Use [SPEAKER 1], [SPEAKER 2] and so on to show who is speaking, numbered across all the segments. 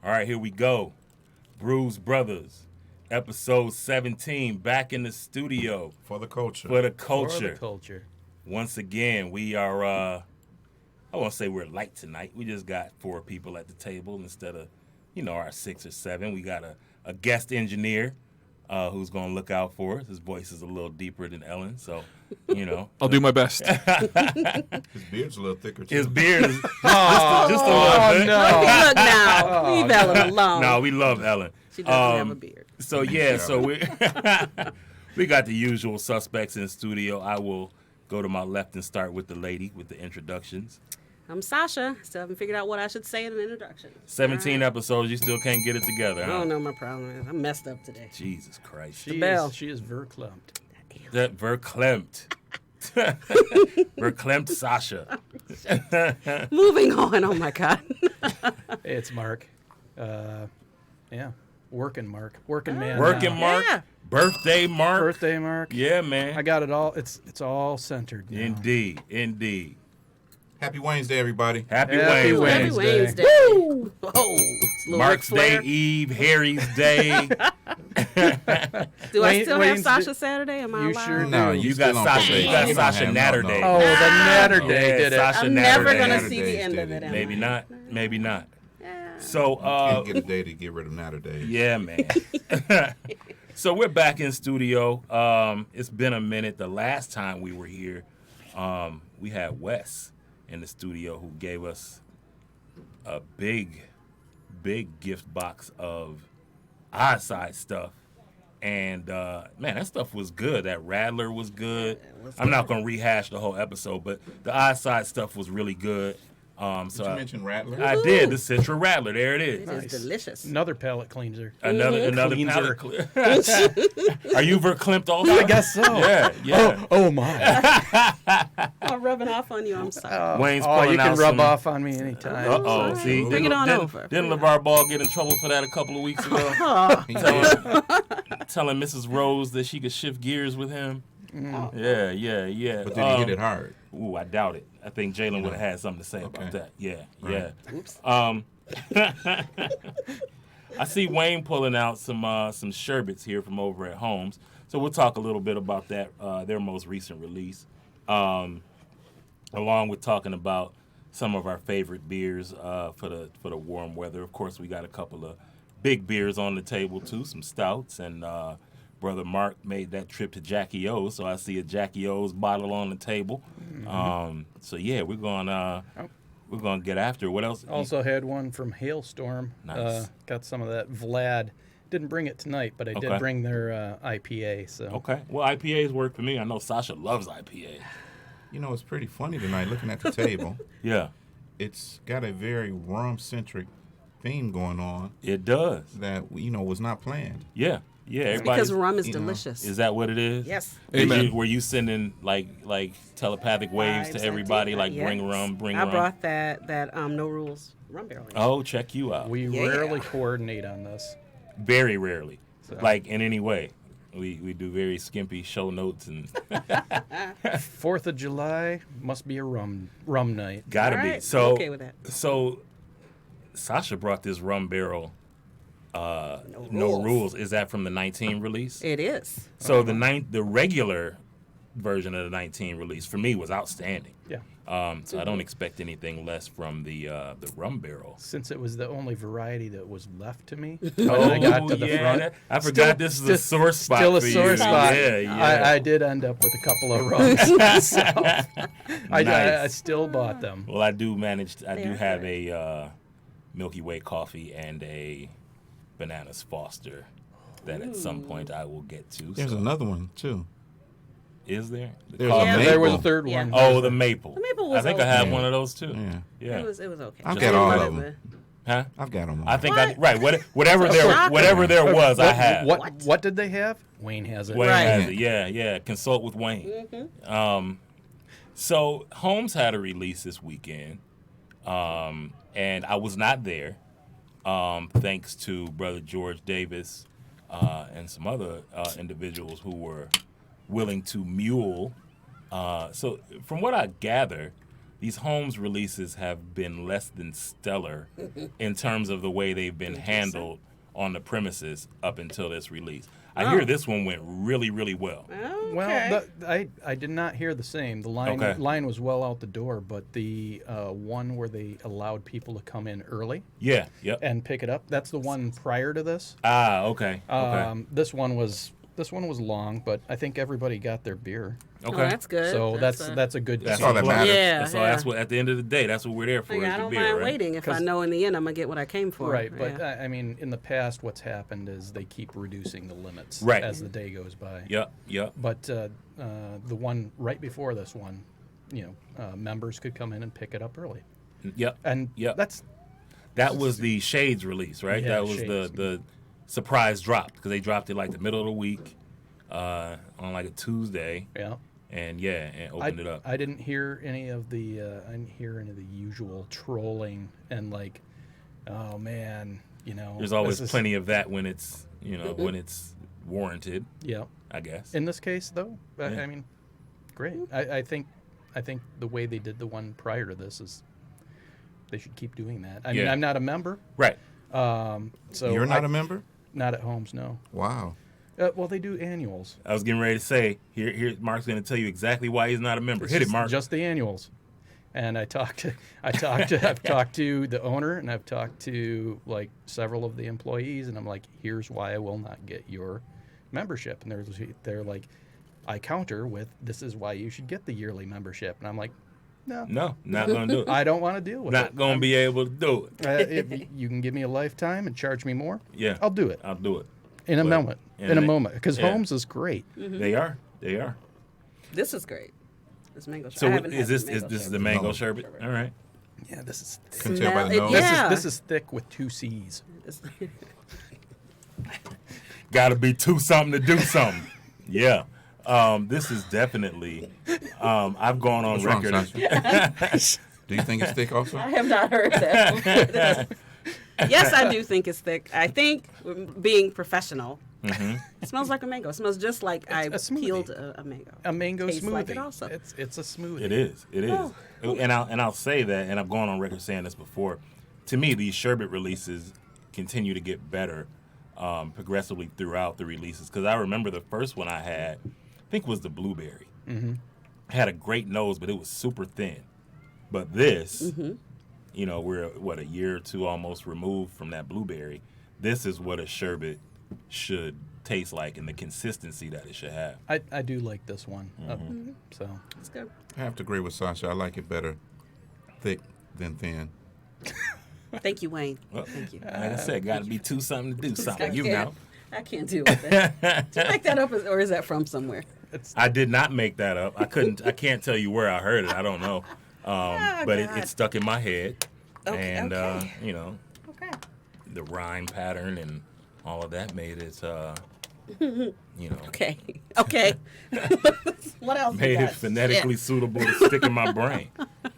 [SPEAKER 1] All right, here we go. Brewz Brothaz, episode 17, back in the studio.
[SPEAKER 2] For the culture.
[SPEAKER 1] For the culture.
[SPEAKER 3] For the culture.
[SPEAKER 1] Once again, we are, I won't say we're light tonight. We just got 4 people at the table instead of, our 6 or 7. We got a guest engineer who's going to look out for us. His voice is a little deeper than Ellen, so,
[SPEAKER 4] I'll do my best.
[SPEAKER 2] His beard's a little thicker, too.
[SPEAKER 1] His beard is just a little bit.
[SPEAKER 3] No.
[SPEAKER 5] Look now. Leave Ellen alone.
[SPEAKER 1] No, we love Ellen.
[SPEAKER 5] She doesn't have a beard.
[SPEAKER 1] So, we got the usual suspects in studio. I will go to my left and start with the lady with the introductions.
[SPEAKER 5] I'm Sasha. Still haven't figured out what I should say in an introduction.
[SPEAKER 1] 17 episodes, you still can't get it together,
[SPEAKER 5] I
[SPEAKER 1] huh?
[SPEAKER 5] don't know what my problem is. I'm messed up today.
[SPEAKER 1] Jesus Christ.
[SPEAKER 3] She is verklempt.
[SPEAKER 1] That verklempt. Verklempt Sasha.
[SPEAKER 5] Moving on. Oh, my God.
[SPEAKER 3] Hey, it's Mark. Working Mark. Working man.
[SPEAKER 1] Working
[SPEAKER 3] now.
[SPEAKER 1] Mark.
[SPEAKER 5] Yeah.
[SPEAKER 1] Birthday Mark.
[SPEAKER 3] Birthday Mark.
[SPEAKER 1] Yeah, man.
[SPEAKER 3] I got it all. It's all centered now.
[SPEAKER 1] Indeed.
[SPEAKER 2] Happy Wednesday, everybody.
[SPEAKER 1] Happy
[SPEAKER 3] Happy
[SPEAKER 1] Wednesday.
[SPEAKER 5] Happy Wednesday.
[SPEAKER 3] Woo!
[SPEAKER 5] Oh, it's a little
[SPEAKER 1] Mark's
[SPEAKER 5] Ric
[SPEAKER 1] Day
[SPEAKER 5] Flair.
[SPEAKER 1] Eve, Harry's Day.
[SPEAKER 5] Do I still have
[SPEAKER 3] Wayne's
[SPEAKER 5] Sasha Saturday? Am I
[SPEAKER 3] You
[SPEAKER 5] allowed?
[SPEAKER 3] sure
[SPEAKER 2] No,
[SPEAKER 1] You
[SPEAKER 2] still
[SPEAKER 1] got
[SPEAKER 2] on
[SPEAKER 1] Sasha.
[SPEAKER 2] probation.
[SPEAKER 1] You got
[SPEAKER 2] You don't
[SPEAKER 1] Sasha
[SPEAKER 2] have
[SPEAKER 1] Natter
[SPEAKER 2] no.
[SPEAKER 1] Day.
[SPEAKER 3] Oh, the Natter Day
[SPEAKER 1] Yeah,
[SPEAKER 3] did it.
[SPEAKER 1] Sasha
[SPEAKER 5] I'm
[SPEAKER 1] Natter
[SPEAKER 5] never
[SPEAKER 1] Day.
[SPEAKER 5] going to
[SPEAKER 2] Natter
[SPEAKER 5] see
[SPEAKER 2] Days
[SPEAKER 5] the end
[SPEAKER 2] did
[SPEAKER 5] of it.
[SPEAKER 2] it.
[SPEAKER 5] am
[SPEAKER 1] Maybe
[SPEAKER 5] I?
[SPEAKER 1] not. Maybe not.
[SPEAKER 5] Yeah.
[SPEAKER 1] So,
[SPEAKER 2] Can't get a day to get rid of Natter Days.
[SPEAKER 1] yeah, man. So we're back in studio. It's been a minute. The last time we were here, we had Wes in the studio who gave us a big gift box of eyesight stuff. And, man, that stuff was good. That Rattler was good. I'm not going to rehash the whole episode, but the eyesight stuff was really good.
[SPEAKER 2] Did you mention Rattler?
[SPEAKER 1] I did. The Citra Rattler. There it is.
[SPEAKER 5] It is delicious.
[SPEAKER 3] Another palate cleanser.
[SPEAKER 1] Another
[SPEAKER 3] Cleanser.
[SPEAKER 1] palate clear. Are you verklempt also?
[SPEAKER 3] I guess so.
[SPEAKER 1] Yeah.
[SPEAKER 3] Oh my.
[SPEAKER 5] I'm rubbing off on you. I'm sorry.
[SPEAKER 1] Wayne's
[SPEAKER 3] Oh,
[SPEAKER 1] pulling
[SPEAKER 3] you can
[SPEAKER 1] out
[SPEAKER 3] rub
[SPEAKER 1] some-
[SPEAKER 3] off on me anytime.
[SPEAKER 1] Uh-oh.
[SPEAKER 5] All right.
[SPEAKER 1] See,
[SPEAKER 5] Bring it on over.
[SPEAKER 1] Didn't LeVar Ball get in trouble for that a couple of weeks ago?
[SPEAKER 2] He did.
[SPEAKER 1] Telling Mrs. Rose that she could shift gears with him? Yeah.
[SPEAKER 2] But then he hit it hard.
[SPEAKER 1] Ooh, I doubt it. I think Jalen would have had something to say about
[SPEAKER 2] Okay.
[SPEAKER 1] that. Yeah.
[SPEAKER 5] Oops.
[SPEAKER 1] I see Wayne pulling out some sherbets here from over at Holmes. So we'll talk a little bit about that, their most recent release, along with talking about some of our favorite beers for the warm weather. Of course, we got a couple of big beers on the table too, some stouts, and Brother Mark made that trip to Jackie O's, so I see a Jackie O's bottle on the table. So yeah, we're gonna get after it. What else?
[SPEAKER 3] Also had one from Hailstorm.
[SPEAKER 1] Nice.
[SPEAKER 3] Got some of that Vlad. Didn't bring it tonight, but I
[SPEAKER 1] Okay.
[SPEAKER 3] did bring their IPA. So
[SPEAKER 1] Okay. Well, IPAs work for me. I know Sasha loves IPAs.
[SPEAKER 2] You know, it's pretty funny tonight looking at the table.
[SPEAKER 1] Yeah,
[SPEAKER 2] It's got a very rum-centric theme going on
[SPEAKER 1] it does.
[SPEAKER 2] that, was not planned.
[SPEAKER 1] Yeah.
[SPEAKER 5] Because
[SPEAKER 1] Everybody.
[SPEAKER 5] rum is
[SPEAKER 2] you know,
[SPEAKER 5] delicious.
[SPEAKER 1] Is that what it is?
[SPEAKER 5] Yes.
[SPEAKER 4] Amen.
[SPEAKER 1] Were you sending like telepathic waves
[SPEAKER 5] Vibes,
[SPEAKER 1] to
[SPEAKER 5] I
[SPEAKER 1] everybody,
[SPEAKER 5] did.
[SPEAKER 1] like
[SPEAKER 5] Yes.
[SPEAKER 1] bring rum?
[SPEAKER 5] I brought that No Rules rum barrel.
[SPEAKER 1] Oh, check you out.
[SPEAKER 3] we
[SPEAKER 5] Yeah.
[SPEAKER 3] rarely coordinate on this.
[SPEAKER 1] Very rarely,
[SPEAKER 3] So.
[SPEAKER 1] like in any way. We do very skimpy show notes and
[SPEAKER 3] 4th of July must be a rum night.
[SPEAKER 1] gotta
[SPEAKER 5] All
[SPEAKER 1] be.
[SPEAKER 5] right,
[SPEAKER 1] So
[SPEAKER 5] I'm okay with that.
[SPEAKER 1] So Sasha brought this rum barrel. No
[SPEAKER 5] Rules.
[SPEAKER 1] rules. Is that from the 19 release?
[SPEAKER 5] It is.
[SPEAKER 1] So the regular version of the 19 release for me was outstanding.
[SPEAKER 3] Yeah.
[SPEAKER 1] So I don't expect anything less from the rum barrel.
[SPEAKER 3] Since it was the only variety that was left to me
[SPEAKER 1] Oh,
[SPEAKER 3] when I got to the front.
[SPEAKER 1] I forgot this is a sore spot
[SPEAKER 3] Still a
[SPEAKER 1] for
[SPEAKER 3] sore
[SPEAKER 1] you.
[SPEAKER 3] spot.
[SPEAKER 1] Yeah.
[SPEAKER 3] I did end up with a couple of rums myself. I
[SPEAKER 1] Nice.
[SPEAKER 3] still bought them.
[SPEAKER 1] Well, I do
[SPEAKER 5] They're
[SPEAKER 1] have
[SPEAKER 5] good.
[SPEAKER 1] a Milky Way coffee and a Bananas Foster that at some point I will get to.
[SPEAKER 2] There's
[SPEAKER 1] So,
[SPEAKER 2] another one, too.
[SPEAKER 1] is there?
[SPEAKER 2] There's
[SPEAKER 1] coffee-
[SPEAKER 2] a
[SPEAKER 3] There was a
[SPEAKER 2] maple.
[SPEAKER 3] third
[SPEAKER 5] Yeah.
[SPEAKER 3] one.
[SPEAKER 1] Oh, the maple.
[SPEAKER 5] The maple was
[SPEAKER 1] I think I
[SPEAKER 5] okay.
[SPEAKER 1] have
[SPEAKER 2] Yeah.
[SPEAKER 1] one of those too.
[SPEAKER 2] Yeah.
[SPEAKER 1] Yeah.
[SPEAKER 5] It was okay.
[SPEAKER 2] I've
[SPEAKER 5] Just
[SPEAKER 2] got
[SPEAKER 5] didn't
[SPEAKER 2] all
[SPEAKER 5] love
[SPEAKER 2] of
[SPEAKER 5] it,
[SPEAKER 2] them.
[SPEAKER 1] Huh?
[SPEAKER 2] I've got them all.
[SPEAKER 1] I think
[SPEAKER 5] What?
[SPEAKER 1] whatever there was, I had.
[SPEAKER 3] What did they have? Wayne has it.
[SPEAKER 1] Wayne
[SPEAKER 5] Right.
[SPEAKER 1] has it. Yeah. Consult with Wayne. So Holmes had a release this weekend, and I was not there, thanks to Brother George Davis and some other individuals who were willing to mule. So from what I gather, these Holmes releases have been less than stellar in terms of the way they've been handled on the premises up until this release. I hear this one went really, really well.
[SPEAKER 5] Okay.
[SPEAKER 3] Well, I did not hear the same. The line was well out the door, but the one where they allowed people to come in early
[SPEAKER 1] Yeah, yep.
[SPEAKER 3] and pick it up, that's the one prior to this.
[SPEAKER 1] Okay.
[SPEAKER 3] This one was long, but I think everybody got their beer.
[SPEAKER 1] Okay.
[SPEAKER 5] Oh, that's good.
[SPEAKER 3] So that's a good.
[SPEAKER 2] That's all that matters.
[SPEAKER 5] Yeah.
[SPEAKER 1] So that's what, at the end of the day, that's what we're there for.
[SPEAKER 5] Like,
[SPEAKER 1] is
[SPEAKER 5] I
[SPEAKER 1] the
[SPEAKER 5] don't
[SPEAKER 1] beer,
[SPEAKER 5] mind
[SPEAKER 1] right?
[SPEAKER 5] waiting if I know in the end I'm going to get what I came for.
[SPEAKER 3] Right, but
[SPEAKER 5] Yeah.
[SPEAKER 3] I mean, in the past, what's happened is they keep reducing the limits
[SPEAKER 1] Right.
[SPEAKER 3] as the day goes by.
[SPEAKER 1] Yep.
[SPEAKER 3] But the one right before this one, members could come in and pick it up early,
[SPEAKER 1] Yep.
[SPEAKER 3] and
[SPEAKER 1] Yep.
[SPEAKER 3] that
[SPEAKER 1] was the Shades release, right?
[SPEAKER 3] Yeah,
[SPEAKER 1] that was
[SPEAKER 3] Shades.
[SPEAKER 1] the surprise drop because they dropped it like the middle of the week on like a Tuesday,
[SPEAKER 3] yeah.
[SPEAKER 1] and opened it up.
[SPEAKER 3] I didn't hear any of the usual trolling and like, oh man,
[SPEAKER 1] There's always
[SPEAKER 3] this is-
[SPEAKER 1] plenty of that when it's when it's warranted,
[SPEAKER 3] Yeah.
[SPEAKER 1] I guess.
[SPEAKER 3] In this case, though,
[SPEAKER 1] Yeah.
[SPEAKER 3] I mean, great. I think the way they did the one prior to this is they should keep doing that. I mean,
[SPEAKER 1] Yeah.
[SPEAKER 3] I'm not a member,
[SPEAKER 1] Right.
[SPEAKER 3] so
[SPEAKER 2] You're not a member?
[SPEAKER 3] not at Holmes, no.
[SPEAKER 2] Wow.
[SPEAKER 3] Well, they do annuals.
[SPEAKER 1] I was getting ready to say here. Mark's going to tell you exactly why he's not a member.
[SPEAKER 3] It's
[SPEAKER 1] Hit it,
[SPEAKER 3] just-
[SPEAKER 1] Mark.
[SPEAKER 3] Just the annuals. And I've talked to the owner, and I've talked to like several of the employees, and I'm like, here's why I will not get your membership. And they're like, I counter with, this is why you should get the yearly membership. And I'm like, no,
[SPEAKER 1] not going to do it.
[SPEAKER 3] I don't want to deal with
[SPEAKER 1] Not
[SPEAKER 3] it.
[SPEAKER 1] going to be able to do it.
[SPEAKER 3] If you can give me a lifetime and charge me more,
[SPEAKER 1] Yeah.
[SPEAKER 3] I'll do it
[SPEAKER 1] I'll do it.
[SPEAKER 3] in a
[SPEAKER 1] But-
[SPEAKER 3] moment.
[SPEAKER 1] and
[SPEAKER 3] In a
[SPEAKER 1] they-
[SPEAKER 3] moment, because
[SPEAKER 1] yeah.
[SPEAKER 3] Holmes is great.
[SPEAKER 1] They are.
[SPEAKER 5] This is great. This mango sherbet.
[SPEAKER 1] So
[SPEAKER 5] I haven't had
[SPEAKER 1] is this
[SPEAKER 5] the mango
[SPEAKER 1] the
[SPEAKER 5] sherbet.
[SPEAKER 1] mango
[SPEAKER 2] No.
[SPEAKER 1] sherbet? All right.
[SPEAKER 3] Yeah, this is thick.
[SPEAKER 2] Can tell by the
[SPEAKER 5] Smell it-
[SPEAKER 2] nose.
[SPEAKER 5] yeah.
[SPEAKER 3] This is thick with 2 C's.
[SPEAKER 1] Got to be something to do something. Yeah. This is definitely. I've gone on
[SPEAKER 2] What's wrong,
[SPEAKER 1] record.
[SPEAKER 2] Sasha? Do you think it's thick also?
[SPEAKER 5] I have not heard that. Yes, I do think it's thick. I think, being professional, it smells like a mango. It smells just like I
[SPEAKER 3] a smoothie.
[SPEAKER 5] peeled a mango.
[SPEAKER 3] A mango
[SPEAKER 5] Tastes
[SPEAKER 3] smoothie.
[SPEAKER 5] like it also.
[SPEAKER 3] It's a smoothie.
[SPEAKER 1] It is.
[SPEAKER 5] Oh.
[SPEAKER 1] And I'll say that, and I've gone on record saying this before. To me, these sherbet releases continue to get better progressively throughout the releases. Because I remember the first one I had, I think was the blueberry.
[SPEAKER 3] Mm-hmm.
[SPEAKER 1] Had a great nose, but it was super thin. But this, we're a year or two almost removed from that blueberry. This is what a sherbet should taste like, and the consistency that it should have.
[SPEAKER 3] I do like this one. So
[SPEAKER 5] It's good.
[SPEAKER 2] I have to agree with Sasha. I like it better thick than thin.
[SPEAKER 5] Thank you, Wayne.
[SPEAKER 1] Well,
[SPEAKER 5] Thank you.
[SPEAKER 1] Like I said, got to be something to do something. You know.
[SPEAKER 5] I can't deal with that. Did you make that up, or is that from somewhere?
[SPEAKER 1] I did not make that up. I can't tell you where I heard it. I don't know. But
[SPEAKER 5] God.
[SPEAKER 1] it stuck in my head.
[SPEAKER 5] Okay,
[SPEAKER 1] And,
[SPEAKER 5] okay.
[SPEAKER 1] the rhyme pattern and all of that made it,
[SPEAKER 5] Okay. Okay. What else?
[SPEAKER 1] made
[SPEAKER 5] you
[SPEAKER 1] it
[SPEAKER 5] got?
[SPEAKER 1] phonetically
[SPEAKER 5] Shit.
[SPEAKER 1] suitable to stick in my brain.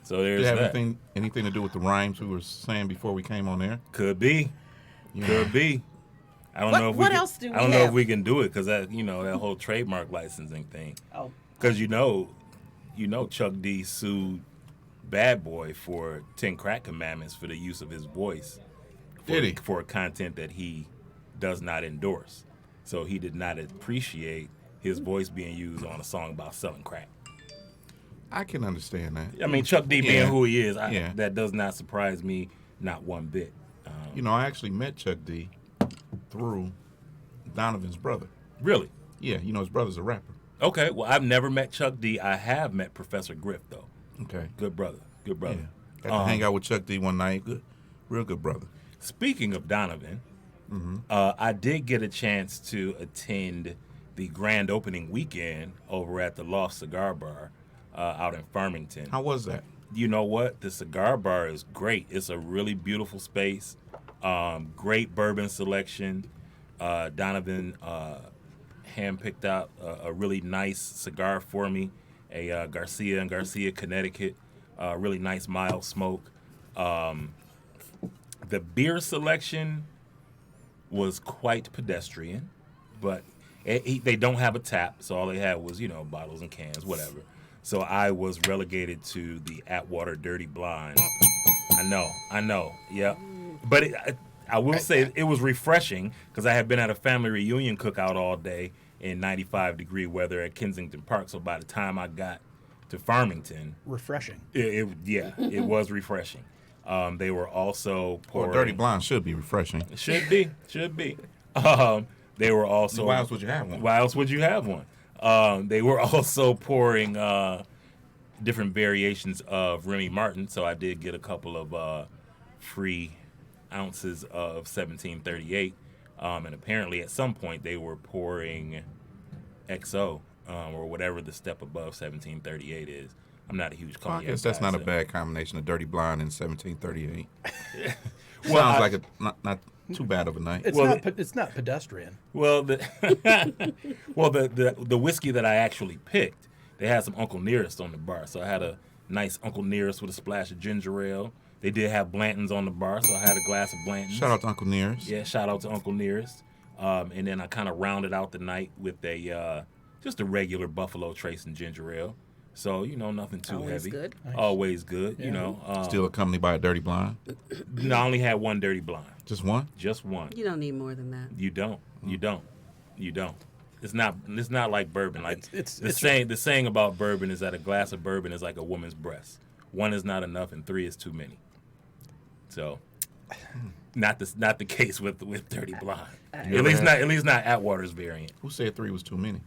[SPEAKER 1] So
[SPEAKER 2] Did
[SPEAKER 1] there's
[SPEAKER 2] it have
[SPEAKER 1] that.
[SPEAKER 2] anything to do with the rhymes we were saying before we came on air?
[SPEAKER 1] Could be.
[SPEAKER 2] Yeah.
[SPEAKER 1] Could be. I don't
[SPEAKER 5] What-
[SPEAKER 1] know if
[SPEAKER 5] what
[SPEAKER 1] we
[SPEAKER 5] else do
[SPEAKER 1] I
[SPEAKER 5] we
[SPEAKER 1] don't know if
[SPEAKER 5] have?
[SPEAKER 1] we can do it because that that whole trademark licensing thing.
[SPEAKER 5] Oh.
[SPEAKER 1] Because Chuck D sued Bad Boy for 10 Crack Commandments for the use of his voice
[SPEAKER 2] Did he?
[SPEAKER 1] for content that he does not endorse. So he did not appreciate his voice being used on a song about selling crack.
[SPEAKER 2] I can understand that.
[SPEAKER 1] I mean, Chuck D being
[SPEAKER 2] Yeah.
[SPEAKER 1] who he is,
[SPEAKER 2] Yeah.
[SPEAKER 1] that does not surprise me, not one bit.
[SPEAKER 2] I actually met Chuck D through Donovan's brother.
[SPEAKER 1] Really?
[SPEAKER 2] Yeah, his brother's a rapper.
[SPEAKER 1] Okay, well, I've never met Chuck D. I have met Professor Griff, though.
[SPEAKER 2] Okay.
[SPEAKER 1] Good brother. Good
[SPEAKER 2] Yeah.
[SPEAKER 1] brother.
[SPEAKER 2] Got to hang out with Chuck D one night. Good, real good brother.
[SPEAKER 1] Speaking of Donovan, I did get a chance to attend the grand opening weekend over at the Loft Cigar Bar out in Farmington.
[SPEAKER 2] How was that?
[SPEAKER 1] You know what? The cigar bar is great. It's a really beautiful space. Great bourbon selection. Donovan handpicked out a really nice cigar for me, a Garcia and Garcia, Connecticut. Really nice mild smoke. The beer selection was quite pedestrian, but they don't have a tap, so all they had was bottles and cans, whatever. So I was relegated to the Atwater Dirty Blonde. I know. Yeah, but I will say it was refreshing because I had been at a family reunion cookout all day in 95-degree weather at Kensington Park. So by the time I got to Farmington,
[SPEAKER 3] Refreshing.
[SPEAKER 1] it was refreshing. They were also pouring.
[SPEAKER 2] Well, Dirty Blonde should be refreshing.
[SPEAKER 1] Should be. They were also.
[SPEAKER 2] Why else would you have one?
[SPEAKER 1] Why else would you have one? They were also pouring different variations of Remy Martin, so I did get a couple of free ounces of 1738. And apparently at some point they were pouring XO or whatever the step above 1738 is. I'm not a huge
[SPEAKER 2] Well, I
[SPEAKER 1] cognac
[SPEAKER 2] guess that's
[SPEAKER 1] guy,
[SPEAKER 2] not a
[SPEAKER 1] so-
[SPEAKER 2] bad combination of Dirty Blonde and 1738.
[SPEAKER 1] Well,
[SPEAKER 2] Sounds
[SPEAKER 1] I-
[SPEAKER 2] like not too bad of a night.
[SPEAKER 3] It's
[SPEAKER 1] Well,
[SPEAKER 3] it's not pedestrian.
[SPEAKER 1] Well, the whiskey that I actually picked, they had some Uncle Nearest on the bar. So I had a nice Uncle Nearest with a splash of ginger ale. They did have Blanton's on the bar, so I had a glass of Blanton's.
[SPEAKER 2] Shout out to Uncle Nearest.
[SPEAKER 1] Yeah, shout out to Uncle Nearest. And then I kind of rounded out the night with just a regular Buffalo Trace and ginger ale. So, nothing too
[SPEAKER 5] Always
[SPEAKER 1] heavy.
[SPEAKER 5] good.
[SPEAKER 3] Nice.
[SPEAKER 1] Always good,
[SPEAKER 2] Still accompanied by a Dirty Blonde.
[SPEAKER 1] No, I only had one Dirty Blonde.
[SPEAKER 2] Just one?
[SPEAKER 1] Just one.
[SPEAKER 5] You don't need more than that.
[SPEAKER 1] You don't. It's not like bourbon. Like
[SPEAKER 3] It's
[SPEAKER 1] the saying about bourbon is that a glass of bourbon is like a woman's breast. One is not enough, and three is too many. So, not the case with Dirty Blonde. At least not Atwater's variant.
[SPEAKER 2] Who said 3 was too many?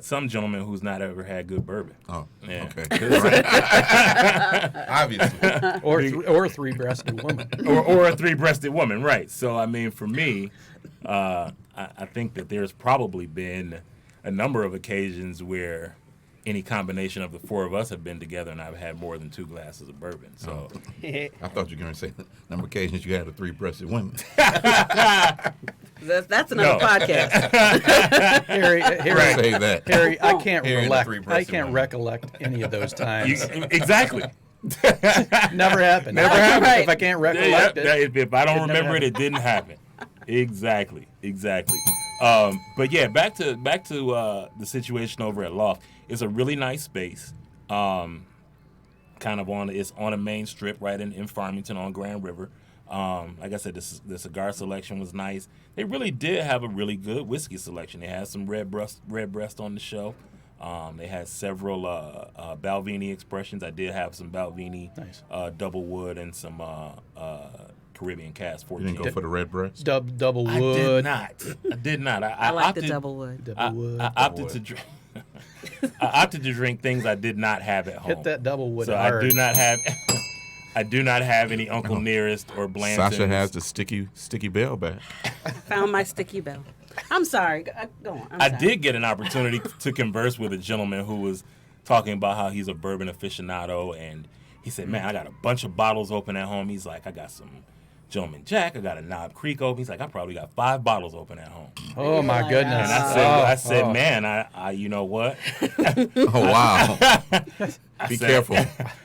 [SPEAKER 1] Some gentleman who's not ever had good bourbon.
[SPEAKER 2] Oh,
[SPEAKER 1] Yeah.
[SPEAKER 2] okay. Obviously.
[SPEAKER 3] Or a three-breasted woman.
[SPEAKER 1] or a three-breasted woman, right? So I mean, for me, I think that there's probably been a number of occasions where any combination of the four of us have been together, and I've had more than 2 glasses of bourbon. So
[SPEAKER 2] I thought you were going to say the number of occasions you had a 3-breasted woman.
[SPEAKER 5] That's another
[SPEAKER 1] No.
[SPEAKER 5] podcast.
[SPEAKER 3] Harry,
[SPEAKER 2] Say that.
[SPEAKER 3] Harry, I can't
[SPEAKER 2] Harry and the three-breasted woman.
[SPEAKER 3] recollect any of those times.
[SPEAKER 1] exactly.
[SPEAKER 3] Never happened.
[SPEAKER 1] Never happened.
[SPEAKER 5] Right.
[SPEAKER 3] If I can't recollect it.
[SPEAKER 1] If I don't
[SPEAKER 3] It never
[SPEAKER 1] remember it didn't happen. Exactly. But yeah, back to the situation over at Loft. It's a really nice space. Kind of it's on a main strip right in Farmington on Grand River. Like I said, the cigar selection was nice. They really did have a really good whiskey selection. They had some Redbreast on the show. They had several Balvenie expressions. I did have some Balvenie
[SPEAKER 3] Nice.
[SPEAKER 1] Double Wood and some Caribbean Cask 14.
[SPEAKER 2] You didn't go for the red breast?
[SPEAKER 3] Double
[SPEAKER 1] I
[SPEAKER 3] wood.
[SPEAKER 1] did not.
[SPEAKER 5] I like
[SPEAKER 1] opted,
[SPEAKER 5] the double wood.
[SPEAKER 3] Double wood.
[SPEAKER 1] I opted to drink. I opted to drink things I did not have at home.
[SPEAKER 3] Hit that double wood
[SPEAKER 1] So
[SPEAKER 3] hard.
[SPEAKER 1] I do not have. I do not have any Uncle Nearest or Blanton's.
[SPEAKER 2] Sasha has the sticky bell back.
[SPEAKER 5] Found my sticky bell. I'm sorry. Go on. I'm
[SPEAKER 1] I
[SPEAKER 5] sorry.
[SPEAKER 1] did get an opportunity to converse with a gentleman who was talking about how he's a bourbon aficionado, and he said, "Man, I got a bunch of bottles open at home." He's like, "I got some Gentleman Jack. I got a Knob Creek open." He's like, "I probably got 5 bottles open at home."
[SPEAKER 3] Oh my
[SPEAKER 5] Like,
[SPEAKER 3] goodness!
[SPEAKER 1] And I said, "Man, I you know what?
[SPEAKER 2] Oh, wow. Be
[SPEAKER 1] said-
[SPEAKER 2] careful.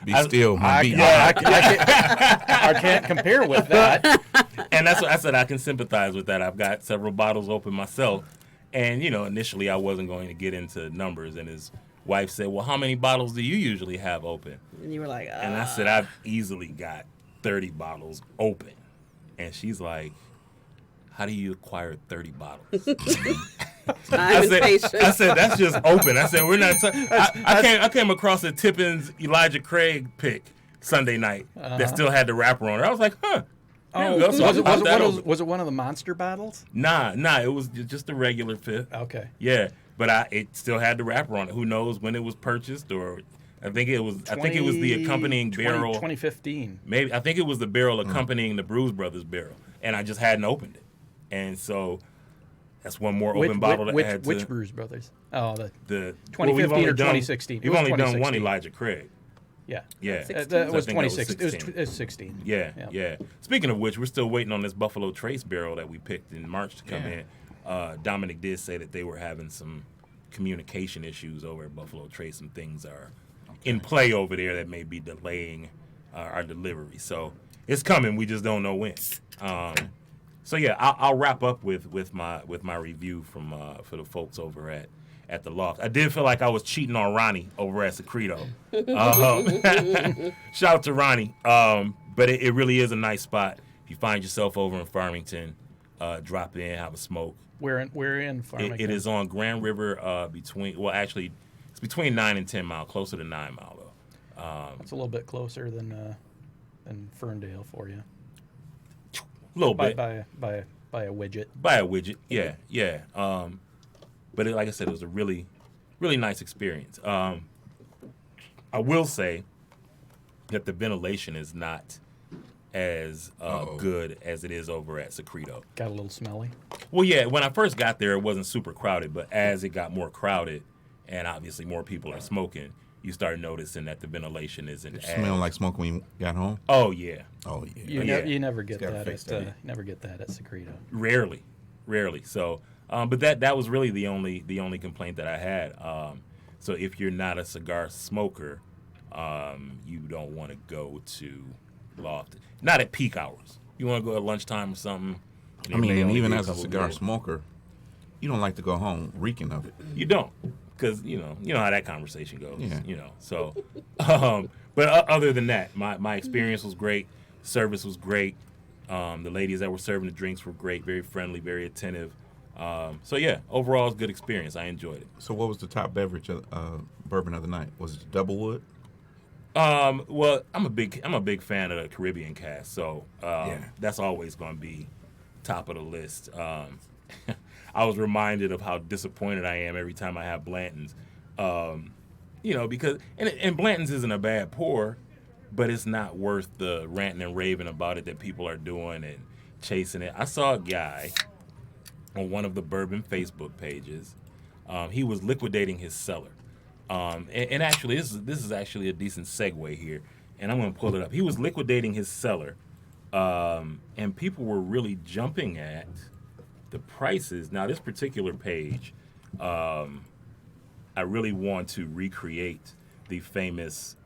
[SPEAKER 2] Be still.
[SPEAKER 3] I,
[SPEAKER 2] Be
[SPEAKER 3] I can't compare with that.
[SPEAKER 1] And that's what I said. I can sympathize with that. I've got several bottles open myself, and initially I wasn't going to get into numbers. And his wife said, "Well, how many bottles do you usually have open?"
[SPEAKER 5] And you were like,
[SPEAKER 1] And I said, "I've easily got 30 bottles open." And she's like, "How do you acquire 30 bottles?"
[SPEAKER 5] I'm impatient.
[SPEAKER 1] I said, "That's just open." I said, "We're not." I came across a Tippins Elijah Craig pick Sunday night that still had the wrapper on it. I was like, "Huh." There we go. So I popped that open.
[SPEAKER 3] Was it one of the monster bottles?
[SPEAKER 1] Nah, it was just a regular fifth.
[SPEAKER 3] Okay.
[SPEAKER 1] Yeah, but it still had the wrapper on it. Who knows when it was purchased, or I think it was the accompanying barrel.
[SPEAKER 3] 2015.
[SPEAKER 1] Maybe I think it was the barrel accompanying the Brewz Brothers barrel, and I just hadn't opened it, and so that's one more open bottle to add to
[SPEAKER 3] which Brewz Brothers? Oh,
[SPEAKER 1] the
[SPEAKER 3] 2015 or 2016? It
[SPEAKER 1] We've
[SPEAKER 3] was
[SPEAKER 1] only done one
[SPEAKER 3] 2016.
[SPEAKER 1] Elijah Craig.
[SPEAKER 3] yeah.
[SPEAKER 1] Yeah,
[SPEAKER 3] That was
[SPEAKER 1] I think that was
[SPEAKER 3] 2016. It
[SPEAKER 1] 16.
[SPEAKER 3] was 16.
[SPEAKER 1] Yeah. Speaking of which, we're still waiting on this Buffalo Trace barrel that we picked in March to come in. Dominic did say that they were having some communication issues over at Buffalo Trace. Some things are in play over there that may be delaying our delivery. So it's coming. We just don't know when. So yeah, I'll wrap up with my review from for the folks over at at the Loft. I did feel like I was cheating on Ronnie over at Secreto. Shout out to Ronnie. But it really is a nice spot. If you find yourself over in Farmington, drop in, have a smoke.
[SPEAKER 3] We're in Farmington.
[SPEAKER 1] It is on Grand River it's between 9 and 10 mile, closer to 9 mile though.
[SPEAKER 3] It's a little bit closer than Ferndale for you.
[SPEAKER 1] A little bit.
[SPEAKER 3] By a widget.
[SPEAKER 1] By a widget, yeah. But like I said, it was a really, really nice experience. I will say that the ventilation is not as good as it is over at Secreto.
[SPEAKER 3] Got a little smelly.
[SPEAKER 1] Well, yeah, when I first got there, it wasn't super crowded, but as it got more crowded and obviously more people are smoking, you start noticing that the ventilation isn't as...
[SPEAKER 2] Smelling like smoke when you got home?
[SPEAKER 1] Oh, yeah.
[SPEAKER 2] Oh, yeah.
[SPEAKER 3] You never get
[SPEAKER 2] gotta
[SPEAKER 3] that
[SPEAKER 2] fix
[SPEAKER 3] at
[SPEAKER 2] that.
[SPEAKER 3] never get that at Secreto.
[SPEAKER 1] Rarely. So, but that was really the only complaint that I had. So if you're not a cigar smoker, you don't want to go to Loft. Not at peak hours. You want to go at lunchtime or something.
[SPEAKER 2] I mean, and even as a
[SPEAKER 1] couple
[SPEAKER 2] cigar
[SPEAKER 1] days.
[SPEAKER 2] smoker, you don't like to go home reeking of it.
[SPEAKER 1] You don't, because you know how that conversation goes.
[SPEAKER 2] Yeah.
[SPEAKER 1] So, but other than that, my experience was great. Service was great. The ladies that were serving the drinks were great, very friendly, very attentive. So yeah, overall, it's a good experience. I enjoyed it.
[SPEAKER 2] So what was the top beverage bourbon of the night? Was it double wood?
[SPEAKER 1] Well, I'm a big fan of the Caribbean cast, so that's always going to be top of the list. I was reminded of how disappointed I am every time I have Blanton's, because and Blanton's isn't a bad pour, but it's not worth the ranting and raving about it that people are doing and chasing it. I saw a guy on one of the bourbon Facebook pages. He was liquidating his cellar. And actually, this is actually a decent segue here, and I'm going to pull it up. He was liquidating his cellar, and people were really jumping at the prices. Now, this particular page, I really want to recreate the famous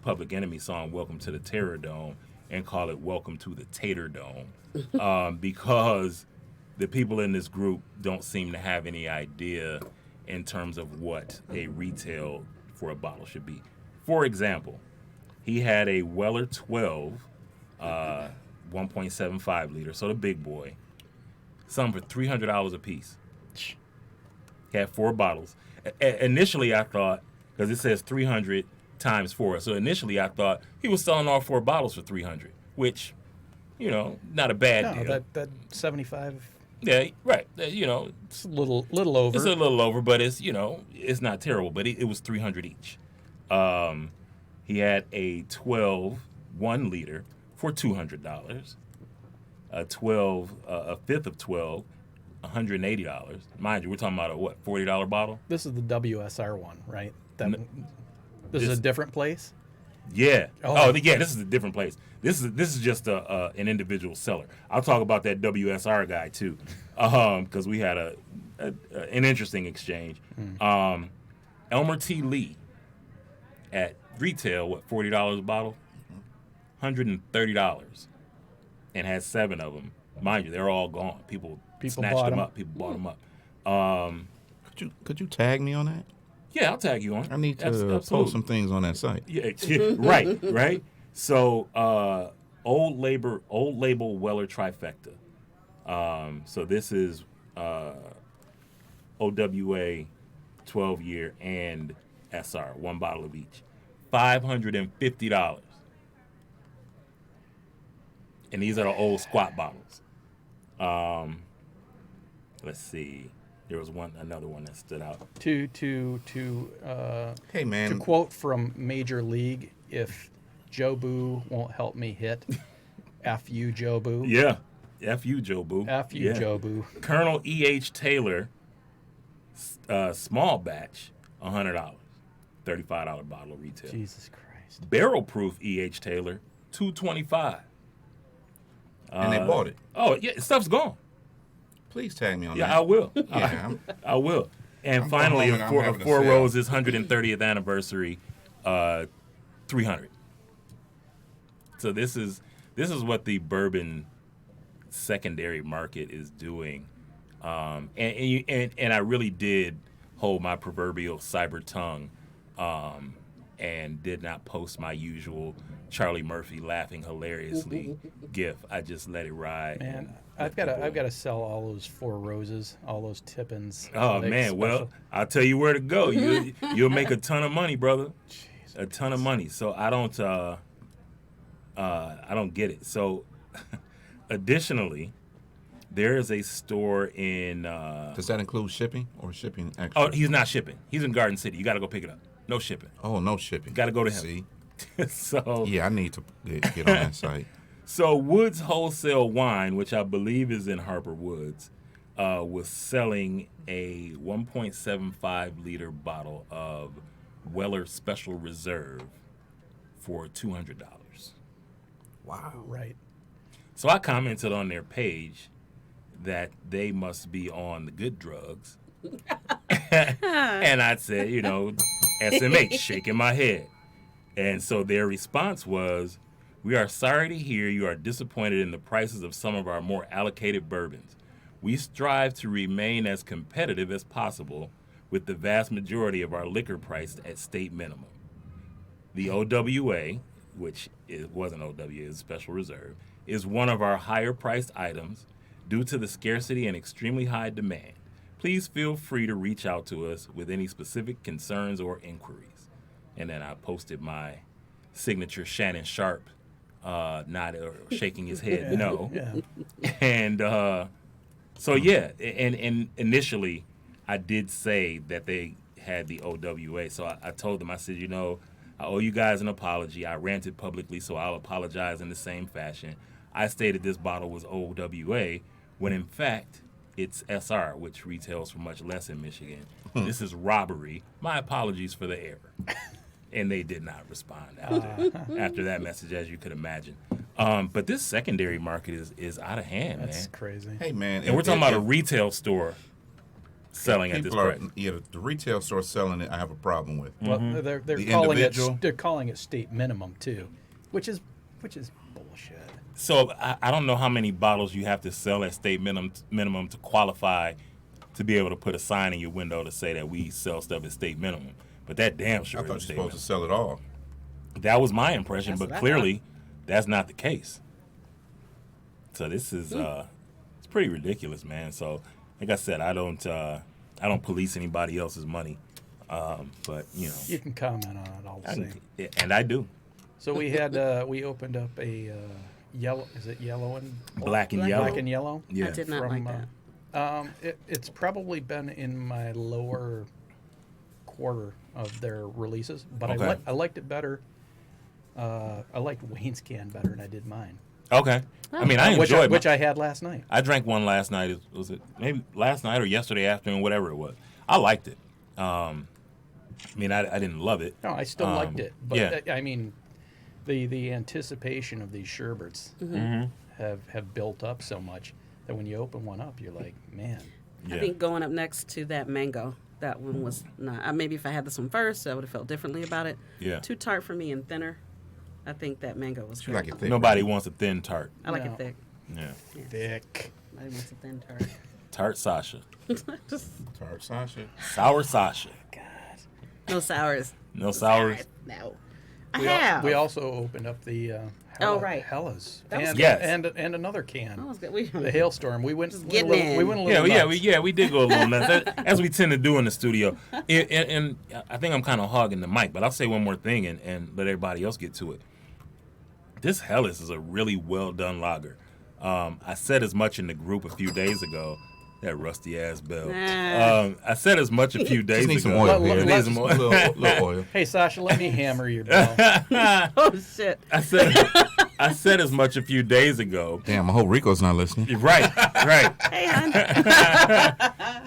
[SPEAKER 1] Public Enemy song, Welcome to the Terror Dome, and call it Welcome to the Tater Dome, because the people in this group don't seem to have any idea in terms of what a retail for a bottle should be. For example, he had a Weller 12 1.75 liter, so the big boy, some for $300 a piece. He had 4 bottles. Initially, I thought, because it says 300 times 4, so initially I thought he was selling all 4 bottles for $300, which, not a bad deal.
[SPEAKER 3] That 75.
[SPEAKER 1] Yeah, right.
[SPEAKER 3] It's a little over.
[SPEAKER 1] It's a little over, but it's it's not terrible. But it was $300 each. He had a 12 1 liter for $200. A fifth of 12, $180. Mind you, we're talking about a what, $40 bottle?
[SPEAKER 3] This is the WSR one, right? This is a different place.
[SPEAKER 1] Yeah.
[SPEAKER 3] Oh.
[SPEAKER 1] Yeah. This is a different place. This is just an individual seller. I'll talk about that WSR guy too, because we had an interesting exchange. Elmer T. Lee at retail, $40 a bottle, $130, and had 7 of them. Mind you, they're all gone. People snatched
[SPEAKER 3] bought
[SPEAKER 1] them
[SPEAKER 3] 'em.
[SPEAKER 1] up. People bought them up.
[SPEAKER 2] Could you tag me on that?
[SPEAKER 1] Yeah, I'll tag you on.
[SPEAKER 2] I need to
[SPEAKER 1] Absolutely.
[SPEAKER 2] post some things on that site.
[SPEAKER 1] Yeah, right. So, old label Weller trifecta. So this is OWA 12-year and SR, 1 bottle of each, $550. And these are the old squat bottles. Let's see. There was another one that stood out.
[SPEAKER 2] Hey man,
[SPEAKER 3] To quote from Major League, if Joe Boo won't help me hit, F you, Joe Boo.
[SPEAKER 1] Yeah. F you, Joe Boo.
[SPEAKER 3] F you,
[SPEAKER 1] Yeah.
[SPEAKER 3] Joe Boo.
[SPEAKER 1] Colonel E.H. Taylor, small batch, $100. $35 bottle of retail.
[SPEAKER 3] Jesus Christ.
[SPEAKER 1] Barrel proof E.H. Taylor, $225.
[SPEAKER 2] and they bought it.
[SPEAKER 1] Oh, yeah, stuff's gone.
[SPEAKER 2] Please tag me on
[SPEAKER 1] Yeah,
[SPEAKER 2] that.
[SPEAKER 1] I will.
[SPEAKER 2] Yeah,
[SPEAKER 1] I will. And
[SPEAKER 2] I'm
[SPEAKER 1] finally,
[SPEAKER 2] going home and I'm having a
[SPEAKER 1] Four
[SPEAKER 2] sale.
[SPEAKER 1] Roses 130th anniversary, $300. So this is what the bourbon secondary market is doing, and I really did hold my proverbial cyber tongue and did not post my usual Charlie Murphy laughing hilariously gif. I just let it ride.
[SPEAKER 3] Man, I've got to sell all those Four Roses, all those Tippins.
[SPEAKER 1] Oh man, well, I'll tell you where to go. You'll make a ton of money, brother.
[SPEAKER 3] Jesus.
[SPEAKER 1] A ton of money. So I don't get it. So additionally, there is a store in
[SPEAKER 2] Does that include shipping or shipping extra?
[SPEAKER 1] oh, he's not shipping. He's in Garden City. You got to go pick it up. No shipping.
[SPEAKER 2] Oh, no shipping.
[SPEAKER 1] Got to go to him.
[SPEAKER 2] See?
[SPEAKER 1] So
[SPEAKER 2] Yeah, I need to get on that site.
[SPEAKER 1] So Woods Wholesale Wine, which I believe is in Harper Woods, was selling a 1.75 liter bottle of Weller Special Reserve for $200.
[SPEAKER 2] Wow.
[SPEAKER 3] Right.
[SPEAKER 1] So I commented on their page that they must be on the good drugs. And I said, SMH, shaking my head. And so their response was, "We are sorry to hear you are disappointed in the prices of some of our more allocated bourbons. We strive to remain as competitive as possible with the vast majority of our liquor priced at state minimum. The OWA," which wasn't OWA, it's Special Reserve, "is one of our higher priced items due to the scarcity and extremely high demand. Please feel free to reach out to us with any specific concerns or inquiries." And then I posted my signature Shannon Sharp nod or shaking his head no.
[SPEAKER 3] Yeah.
[SPEAKER 1] And so yeah, and initially I did say that they had the OWA. So I told them, I said, I owe you guys an apology. I ranted publicly, so I'll apologize in the same fashion. I stated this bottle was OWA when in fact it's SR, which retails for much less in Michigan. This is robbery. My apologies for the error. And they did not respond after that message, as you could imagine. But this secondary market is out of hand,
[SPEAKER 3] That's
[SPEAKER 1] man.
[SPEAKER 3] crazy.
[SPEAKER 2] Hey, man.
[SPEAKER 1] And we're talking about a retail store selling at this
[SPEAKER 2] people
[SPEAKER 1] price.
[SPEAKER 2] the retail store selling it, I have a problem with.
[SPEAKER 3] Well, they're
[SPEAKER 2] The
[SPEAKER 3] calling
[SPEAKER 2] individual-
[SPEAKER 3] they're calling it state minimum too, which is bullshit.
[SPEAKER 1] So I don't know how many bottles you have to sell at state minimum to qualify to be able to put a sign in your window to say that we sell stuff at state minimum. But that damn sure
[SPEAKER 2] I thought
[SPEAKER 1] is
[SPEAKER 2] you
[SPEAKER 1] state
[SPEAKER 2] were supposed
[SPEAKER 1] minimum.
[SPEAKER 2] to sell it all.
[SPEAKER 1] That was my impression,
[SPEAKER 5] That's
[SPEAKER 1] but
[SPEAKER 5] what I
[SPEAKER 1] clearly that's not the case. So this is it's pretty ridiculous, man. So like I said, I don't police anybody else's money, but
[SPEAKER 3] You can comment on it all the same.
[SPEAKER 1] and I do.
[SPEAKER 3] So we had we opened up a yellow. Is it yellow and
[SPEAKER 1] Black and yellow.
[SPEAKER 3] Black and yellow.
[SPEAKER 1] Yeah.
[SPEAKER 5] I did not like that.
[SPEAKER 3] It's probably been in my lower quarter of their releases, but
[SPEAKER 1] Okay.
[SPEAKER 3] I liked it better. I liked Wayne's can better than I did mine,
[SPEAKER 1] Okay. I mean, I
[SPEAKER 3] which
[SPEAKER 1] enjoyed
[SPEAKER 3] which I had last night.
[SPEAKER 1] I drank one last night. Was it maybe last night or yesterday afternoon, whatever it was. I liked it. I mean, I didn't love it.
[SPEAKER 3] No, I still liked it, but
[SPEAKER 1] yeah.
[SPEAKER 3] I mean, the anticipation of these sherbets have built up so much that when you open one up, you're like, man.
[SPEAKER 1] Yeah.
[SPEAKER 5] I think going up next to that mango, that one was not. Maybe if I had this one first, I would have felt differently about it.
[SPEAKER 1] Yeah.
[SPEAKER 5] Too tart for me and thinner. I think that mango was
[SPEAKER 2] You
[SPEAKER 5] great.
[SPEAKER 2] like it thick.
[SPEAKER 1] Nobody wants a thin tart.
[SPEAKER 5] I like
[SPEAKER 3] No.
[SPEAKER 5] it thick.
[SPEAKER 1] Yeah.
[SPEAKER 3] Thick.
[SPEAKER 5] I wants a thin tart.
[SPEAKER 1] Tart Sasha.
[SPEAKER 2] Tart Sasha.
[SPEAKER 1] Sour Sasha.
[SPEAKER 5] No sours.
[SPEAKER 1] No sours.
[SPEAKER 5] No. I have.
[SPEAKER 3] We also opened up the
[SPEAKER 5] Oh, right.
[SPEAKER 3] Hellas
[SPEAKER 5] That was
[SPEAKER 3] and,
[SPEAKER 1] good. Yes.
[SPEAKER 3] and another can.
[SPEAKER 5] That was good. We,
[SPEAKER 3] The hailstorm. We went.
[SPEAKER 5] Just
[SPEAKER 3] We
[SPEAKER 5] getting
[SPEAKER 3] went a
[SPEAKER 5] in.
[SPEAKER 3] little nuts.
[SPEAKER 1] We did go a little nuts, as we tend to do in the studio. And I think I'm kind of hogging the mic, but I'll say one more thing and let everybody else get to it. This Hellas is a really well done lager. I said as much in the group a few days ago. That rusty ass bell.
[SPEAKER 5] Nah.
[SPEAKER 1] I said as much a few days
[SPEAKER 2] Just need
[SPEAKER 1] ago.
[SPEAKER 2] some oil
[SPEAKER 3] Let-
[SPEAKER 2] here.
[SPEAKER 3] let-
[SPEAKER 2] Need some little oil.
[SPEAKER 3] Hey Sasha, let me hammer your bell.
[SPEAKER 5] oh shit.
[SPEAKER 1] I said as much a few days ago.
[SPEAKER 2] Damn, I hope Rico's not listening.
[SPEAKER 1] Right.
[SPEAKER 5] Hey, hon.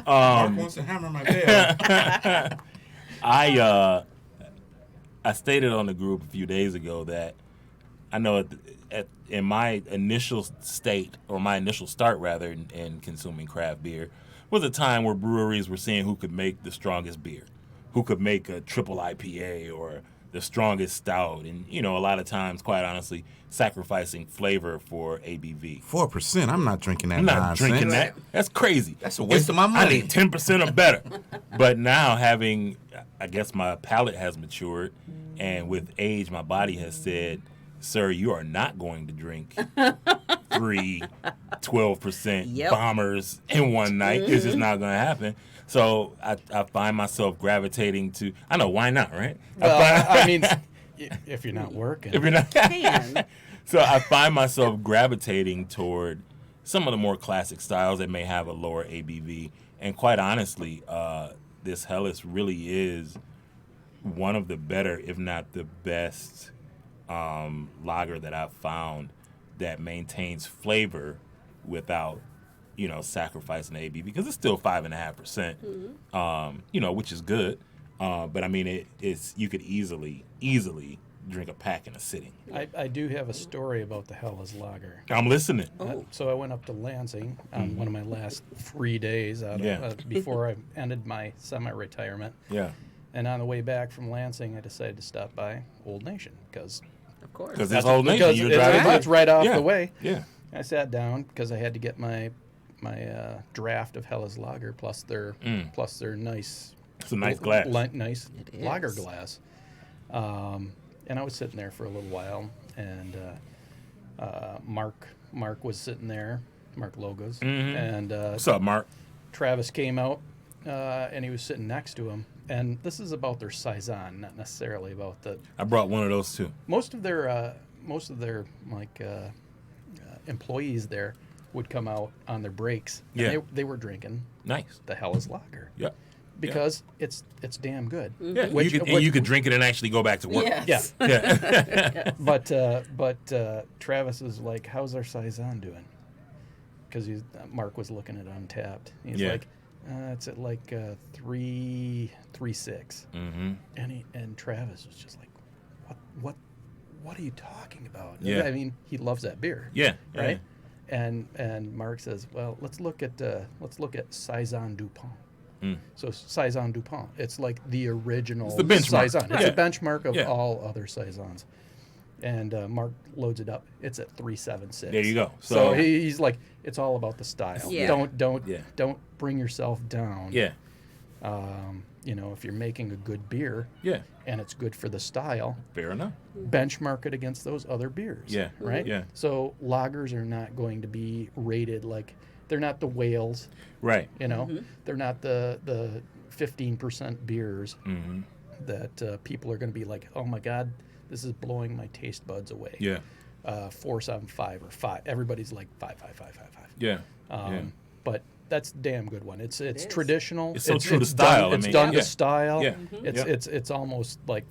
[SPEAKER 2] Mark wants to hammer my bell.
[SPEAKER 1] I stated on the group a few days ago that I know in my initial state, or my initial start rather, in consuming craft beer, was a time where breweries were seeing who could make the strongest beer, who could make a triple IPA or the strongest stout, and a lot of times, quite honestly, sacrificing flavor for ABV.
[SPEAKER 2] 4%. I'm not drinking that
[SPEAKER 1] I'm not
[SPEAKER 2] nonsense.
[SPEAKER 1] drinking that. That's crazy.
[SPEAKER 2] That's a waste of my money.
[SPEAKER 1] I need 10% or better. But now I guess my palate has matured, and with age, my body has said, sir, you are not going to drink 12% bombers in one night. It's just not going to happen. So I find myself gravitating to, I know, why not, right?
[SPEAKER 3] Well, I mean, if you're not working.
[SPEAKER 1] If you're not,
[SPEAKER 5] Can.
[SPEAKER 1] so I find myself gravitating toward some of the more classic styles that may have a lower ABV. And quite honestly, this Helles really is one of the better, if not the best, lager that I've found that maintains flavor without, sacrificing the ABV, because it's still 5.5%, which is good. But I mean, it's you could easily drink a pack in a sitting.
[SPEAKER 3] I do have a story about the Helles Lager.
[SPEAKER 1] I'm listening.
[SPEAKER 3] So I went up to Lansing on one of my last 3 days before I ended my semi-retirement.
[SPEAKER 1] Yeah.
[SPEAKER 3] And on the way back from Lansing, I decided to stop by Old Nation because
[SPEAKER 5] Of course.
[SPEAKER 1] Because it's Old Nation.
[SPEAKER 3] because
[SPEAKER 1] You driving by.
[SPEAKER 3] it's right off
[SPEAKER 1] Yeah.
[SPEAKER 3] the way.
[SPEAKER 1] Yeah.
[SPEAKER 3] I sat down because I had to get my draft of Helles Lager plus their nice
[SPEAKER 1] It's a nice glass.
[SPEAKER 3] nice
[SPEAKER 5] It
[SPEAKER 3] lager
[SPEAKER 5] is.
[SPEAKER 3] glass. And I was sitting there for a little while, and Mark was sitting there, Mark Logos, and
[SPEAKER 1] What's up, Mark?
[SPEAKER 3] Travis came out, and he was sitting next to him. And this is about their saison, not necessarily about the
[SPEAKER 1] I brought one of those too.
[SPEAKER 3] most of their employees there would come out on their breaks. And
[SPEAKER 1] Yeah.
[SPEAKER 3] they were drinking
[SPEAKER 1] Nice.
[SPEAKER 3] the Helles Lager
[SPEAKER 1] Yeah.
[SPEAKER 3] because it's damn good.
[SPEAKER 1] Yeah.
[SPEAKER 3] Which-
[SPEAKER 1] you could drink it and actually go back to work.
[SPEAKER 5] Yes.
[SPEAKER 1] Yeah.
[SPEAKER 3] But Travis was like, "How's our saison doing?" Because Mark was looking at Untapped. He's
[SPEAKER 1] Yeah.
[SPEAKER 3] like, "It's at like 3.6."
[SPEAKER 1] Mm-hmm.
[SPEAKER 3] And Travis was just like, "What are you talking about?"
[SPEAKER 1] Yeah.
[SPEAKER 3] I mean, he loves that beer.
[SPEAKER 1] Yeah.
[SPEAKER 3] Right. And Mark says, "Well, let's look at Saison Dupont." So Saison Dupont, it's like the original
[SPEAKER 1] It's the benchmark.
[SPEAKER 3] saison. It's
[SPEAKER 1] Yeah.
[SPEAKER 3] a benchmark of
[SPEAKER 1] Yeah.
[SPEAKER 3] all other saisons. And Mark loads it up. It's at 3.76.
[SPEAKER 1] There you go.
[SPEAKER 3] So he's like, it's all about the style.
[SPEAKER 5] Yeah.
[SPEAKER 3] Don't bring yourself down.
[SPEAKER 1] Yeah.
[SPEAKER 3] If you're making a good beer
[SPEAKER 1] Yeah.
[SPEAKER 3] and it's good for the style,
[SPEAKER 1] Fair enough.
[SPEAKER 3] benchmark it against those other beers.
[SPEAKER 1] Yeah.
[SPEAKER 3] Right?
[SPEAKER 1] Yeah.
[SPEAKER 3] So lagers are not going to be rated like, they're not the whales,
[SPEAKER 1] Right.
[SPEAKER 3] They're not the 15% beers
[SPEAKER 1] Mm-hmm.
[SPEAKER 3] that people are going to be like, oh my God, this is blowing my taste buds away.
[SPEAKER 1] Yeah.
[SPEAKER 3] 4.75 or 5. Everybody's like 5.5.
[SPEAKER 1] Yeah. Yeah.
[SPEAKER 3] But that's a damn good one. It's
[SPEAKER 5] is.
[SPEAKER 3] traditional.
[SPEAKER 1] It's so true to style.
[SPEAKER 3] It's done
[SPEAKER 1] Yeah.
[SPEAKER 3] to style.
[SPEAKER 1] Yeah.
[SPEAKER 3] It's almost like,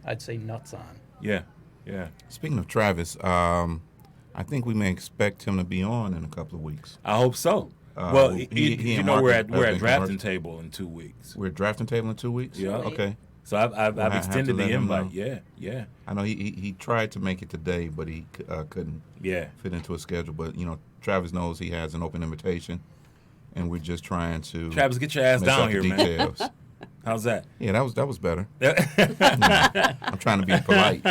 [SPEAKER 3] I'd say, nuts on.
[SPEAKER 1] Yeah. Yeah.
[SPEAKER 2] Speaking of Travis, I think we may expect him to be on in a couple of weeks.
[SPEAKER 1] I hope so. Well,
[SPEAKER 2] he and
[SPEAKER 1] we're
[SPEAKER 2] Mark
[SPEAKER 1] at
[SPEAKER 2] have been
[SPEAKER 1] drafting
[SPEAKER 2] conversing.
[SPEAKER 1] table in 2 weeks.
[SPEAKER 2] We're drafting table in 2 weeks?
[SPEAKER 1] Yeah.
[SPEAKER 2] Okay.
[SPEAKER 1] So I've
[SPEAKER 2] We'll have to
[SPEAKER 1] extended
[SPEAKER 2] let
[SPEAKER 1] the
[SPEAKER 2] him
[SPEAKER 1] invite.
[SPEAKER 2] know.
[SPEAKER 1] Yeah. Yeah.
[SPEAKER 2] I know he tried to make it today, but he couldn't
[SPEAKER 1] Yeah.
[SPEAKER 2] fit into a schedule. But, Travis knows he has an open invitation, and we're just trying to
[SPEAKER 1] Travis, get your ass
[SPEAKER 2] mess
[SPEAKER 1] down
[SPEAKER 2] up
[SPEAKER 1] here,
[SPEAKER 2] the
[SPEAKER 1] man.
[SPEAKER 2] details.
[SPEAKER 1] How's that?
[SPEAKER 2] Yeah, that was better. I'm trying to be polite.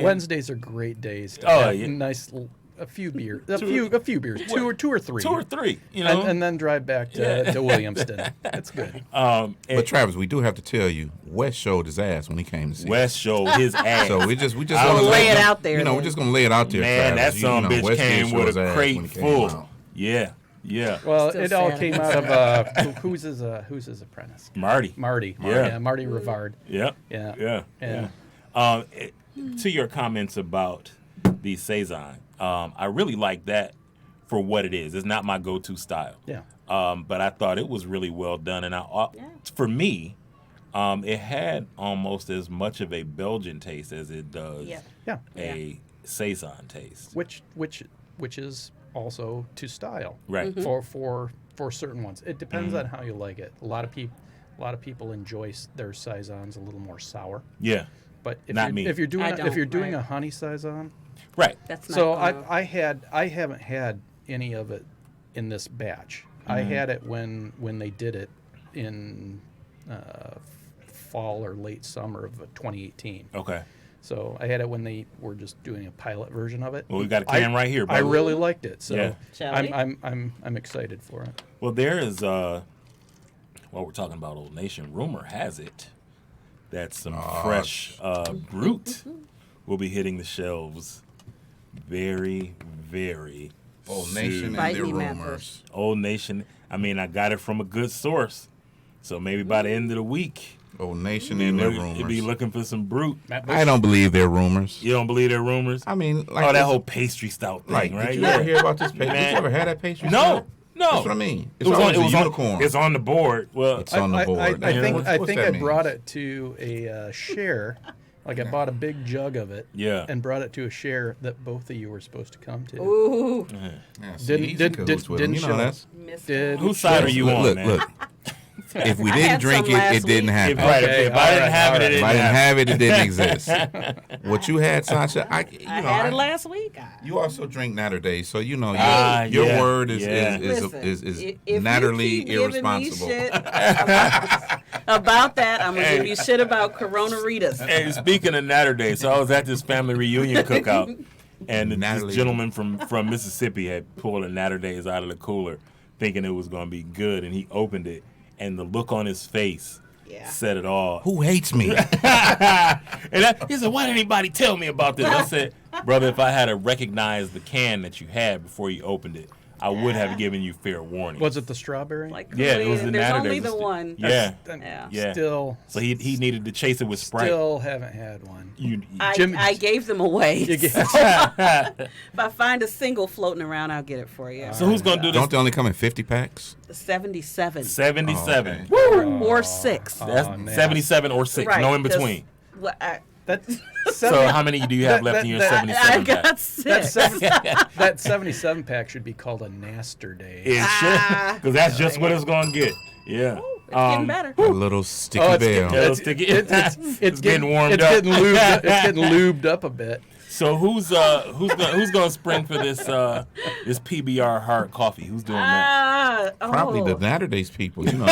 [SPEAKER 3] Wednesdays are great days to
[SPEAKER 1] Oh,
[SPEAKER 3] have
[SPEAKER 1] yeah.
[SPEAKER 3] a few beers, a few beers, two or three,
[SPEAKER 1] 2 or 3. You know.
[SPEAKER 3] and then drive back to Williamston. That's good.
[SPEAKER 2] But Travis, we do have to tell you, Wes showed his ass when he came to see us.
[SPEAKER 1] West showed his ass.
[SPEAKER 2] So we just
[SPEAKER 1] I'll
[SPEAKER 2] wanna
[SPEAKER 5] lay
[SPEAKER 2] let
[SPEAKER 5] it
[SPEAKER 2] him-
[SPEAKER 5] out there,
[SPEAKER 2] We're
[SPEAKER 5] then.
[SPEAKER 2] just gonna lay it out there,
[SPEAKER 1] Man, that
[SPEAKER 2] Travis.
[SPEAKER 1] son of a bitch
[SPEAKER 2] Wes did
[SPEAKER 1] came
[SPEAKER 2] show
[SPEAKER 1] with
[SPEAKER 2] his
[SPEAKER 1] a
[SPEAKER 2] ass
[SPEAKER 1] crate
[SPEAKER 2] when he came
[SPEAKER 1] full.
[SPEAKER 2] out.
[SPEAKER 1] Yeah. Yeah.
[SPEAKER 3] Well,
[SPEAKER 5] Still
[SPEAKER 3] it all
[SPEAKER 5] sad.
[SPEAKER 3] came out of who's his apprentice?
[SPEAKER 1] Marty.
[SPEAKER 3] Marty.
[SPEAKER 1] Yeah.
[SPEAKER 3] Marty Rivard.
[SPEAKER 1] Yep.
[SPEAKER 3] Yeah.
[SPEAKER 1] Yeah.
[SPEAKER 3] Yeah.
[SPEAKER 1] To your comments about the saison, I really like that for what it is. It's not my go-to style.
[SPEAKER 3] Yeah.
[SPEAKER 1] But I thought it was really well done, and for me, it had almost as much of a Belgian taste as it does
[SPEAKER 5] Yeah.
[SPEAKER 3] Yeah.
[SPEAKER 1] a saison taste.
[SPEAKER 3] Which is also to style.
[SPEAKER 1] Right.
[SPEAKER 3] For certain ones. It depends on how you like it. A lot of people enjoy their saisons a little more sour.
[SPEAKER 1] Yeah.
[SPEAKER 3] But
[SPEAKER 1] Not me.
[SPEAKER 3] if you're doing
[SPEAKER 5] I
[SPEAKER 3] a
[SPEAKER 5] don't,
[SPEAKER 3] honey saison,
[SPEAKER 1] Right.
[SPEAKER 5] That's not
[SPEAKER 3] so
[SPEAKER 5] gonna-
[SPEAKER 3] I haven't had any of it in this batch. I had it when they did it in fall or late summer of 2018.
[SPEAKER 1] Okay.
[SPEAKER 3] So I had it when they were just doing a pilot version of it.
[SPEAKER 1] Well, we got a can right here,
[SPEAKER 3] I
[SPEAKER 1] brother.
[SPEAKER 3] really liked it. So
[SPEAKER 1] Yeah.
[SPEAKER 5] Shall we?
[SPEAKER 3] I'm excited for it.
[SPEAKER 1] Well, there is while we're talking about Old Nation, rumor has it that some fresh Brute will be hitting the shelves very, very
[SPEAKER 2] Old Nation and
[SPEAKER 5] Bite
[SPEAKER 2] their
[SPEAKER 5] me,
[SPEAKER 2] rumors.
[SPEAKER 1] Old Nation. I mean, I got it from a good source. So maybe by the end of the week,
[SPEAKER 2] Old Nation and their
[SPEAKER 1] you'll be
[SPEAKER 2] rumors.
[SPEAKER 1] looking for some Brute.
[SPEAKER 2] I don't believe their rumors.
[SPEAKER 1] You don't believe their rumors?
[SPEAKER 2] I mean, like
[SPEAKER 1] that
[SPEAKER 2] this-
[SPEAKER 1] whole pastry stout thing,
[SPEAKER 2] Like,
[SPEAKER 1] right?
[SPEAKER 2] did you ever hear about this pastry? Did
[SPEAKER 1] Man.
[SPEAKER 2] you ever had that pastry?
[SPEAKER 1] No,
[SPEAKER 2] stout?
[SPEAKER 1] no.
[SPEAKER 2] That's what I mean. It's
[SPEAKER 1] It was
[SPEAKER 2] always
[SPEAKER 1] on,
[SPEAKER 2] a unicorn.
[SPEAKER 1] It's on the board. Well,
[SPEAKER 2] It's on the board.
[SPEAKER 3] I think
[SPEAKER 2] What's
[SPEAKER 3] I
[SPEAKER 2] that
[SPEAKER 3] think I
[SPEAKER 2] mean?
[SPEAKER 3] brought it to a share. Like I bought a big jug of it.
[SPEAKER 1] Yeah.
[SPEAKER 3] And brought it to a share that both of you were supposed to come to.
[SPEAKER 5] Ooh.
[SPEAKER 2] Yeah, see,
[SPEAKER 3] Didn't-
[SPEAKER 2] he's
[SPEAKER 3] didn't-
[SPEAKER 2] in cahoots
[SPEAKER 3] didn't-
[SPEAKER 2] with him.
[SPEAKER 3] didn't
[SPEAKER 2] You know
[SPEAKER 3] show.
[SPEAKER 2] that's.
[SPEAKER 5] Missed
[SPEAKER 3] Did-
[SPEAKER 5] out.
[SPEAKER 1] whose side are you on,
[SPEAKER 2] Look,
[SPEAKER 1] man?
[SPEAKER 2] look. If we
[SPEAKER 5] I
[SPEAKER 2] didn't
[SPEAKER 5] had
[SPEAKER 2] drink
[SPEAKER 5] some
[SPEAKER 2] it,
[SPEAKER 5] last
[SPEAKER 2] it didn't
[SPEAKER 5] week.
[SPEAKER 2] happen.
[SPEAKER 1] If, right,
[SPEAKER 3] Okay,
[SPEAKER 1] if I didn't have it, it
[SPEAKER 2] If
[SPEAKER 1] didn't
[SPEAKER 2] I didn't
[SPEAKER 1] happen.
[SPEAKER 2] have it, it didn't exist. What you had, Sasha,
[SPEAKER 5] I had it last week.
[SPEAKER 2] You also drink Natter Days, so you know
[SPEAKER 1] Ah,
[SPEAKER 2] your
[SPEAKER 1] yeah,
[SPEAKER 2] word is
[SPEAKER 1] yeah.
[SPEAKER 5] Listen,
[SPEAKER 2] is
[SPEAKER 5] if
[SPEAKER 2] natterly
[SPEAKER 5] you keep giving me
[SPEAKER 2] irresponsible.
[SPEAKER 5] shit about that, I'm gonna give you shit about Corona-ritas.
[SPEAKER 1] Hey, speaking of Natter Day, so I was at this family reunion cookout, and this
[SPEAKER 2] Natalie.
[SPEAKER 1] gentleman from Mississippi had pulled a Natter Days out of the cooler, thinking it was going to be good, and he opened it, and the look on his face
[SPEAKER 5] Yeah.
[SPEAKER 1] said it all.
[SPEAKER 2] Who hates me?
[SPEAKER 1] He said, "Why didn't anybody tell me about this?" I said, "Brother, if I had to recognize the can that you had before you opened it, I would have given you fair warning."
[SPEAKER 3] Was it the strawberry?
[SPEAKER 5] Like
[SPEAKER 1] Yeah, it was the
[SPEAKER 5] there's
[SPEAKER 1] Natter
[SPEAKER 5] only
[SPEAKER 1] Days.
[SPEAKER 5] the one.
[SPEAKER 1] Yeah,
[SPEAKER 5] Yeah.
[SPEAKER 1] yeah.
[SPEAKER 3] Still,
[SPEAKER 1] So he needed to chase it with Sprite.
[SPEAKER 3] still haven't had one.
[SPEAKER 5] I, I gave them away.
[SPEAKER 3] You get-
[SPEAKER 5] If I find a single floating around, I'll get it for you.
[SPEAKER 1] So who's gonna do this?
[SPEAKER 2] Don't they only come in 50 packs?
[SPEAKER 5] 77
[SPEAKER 1] 77.
[SPEAKER 2] Oh,
[SPEAKER 5] Woo! Or 6.
[SPEAKER 1] That's
[SPEAKER 3] Oh, man.
[SPEAKER 1] 77 or 6.
[SPEAKER 5] Right,
[SPEAKER 1] No in
[SPEAKER 5] 'cause
[SPEAKER 1] between.
[SPEAKER 5] What,
[SPEAKER 3] That,
[SPEAKER 1] So how many do you have left in your
[SPEAKER 3] that-
[SPEAKER 1] 77
[SPEAKER 5] I
[SPEAKER 1] pack?
[SPEAKER 5] got
[SPEAKER 3] that,
[SPEAKER 5] 6.
[SPEAKER 3] that 77 pack should be called a Naster Day.
[SPEAKER 1] It should, because that's just what it's gonna get. Yeah.
[SPEAKER 5] It's getting better.
[SPEAKER 2] A little sticky
[SPEAKER 3] Oh, it's
[SPEAKER 2] bell.
[SPEAKER 3] getting-
[SPEAKER 1] It'll stick it.
[SPEAKER 3] It's
[SPEAKER 1] getting warmed
[SPEAKER 3] it's
[SPEAKER 1] up.
[SPEAKER 3] Getting lubed up. It's getting lubed up a bit.
[SPEAKER 1] So who's gonna spring for this PBR hard coffee? Who's doing that?
[SPEAKER 2] Probably the Natter Days people. You know,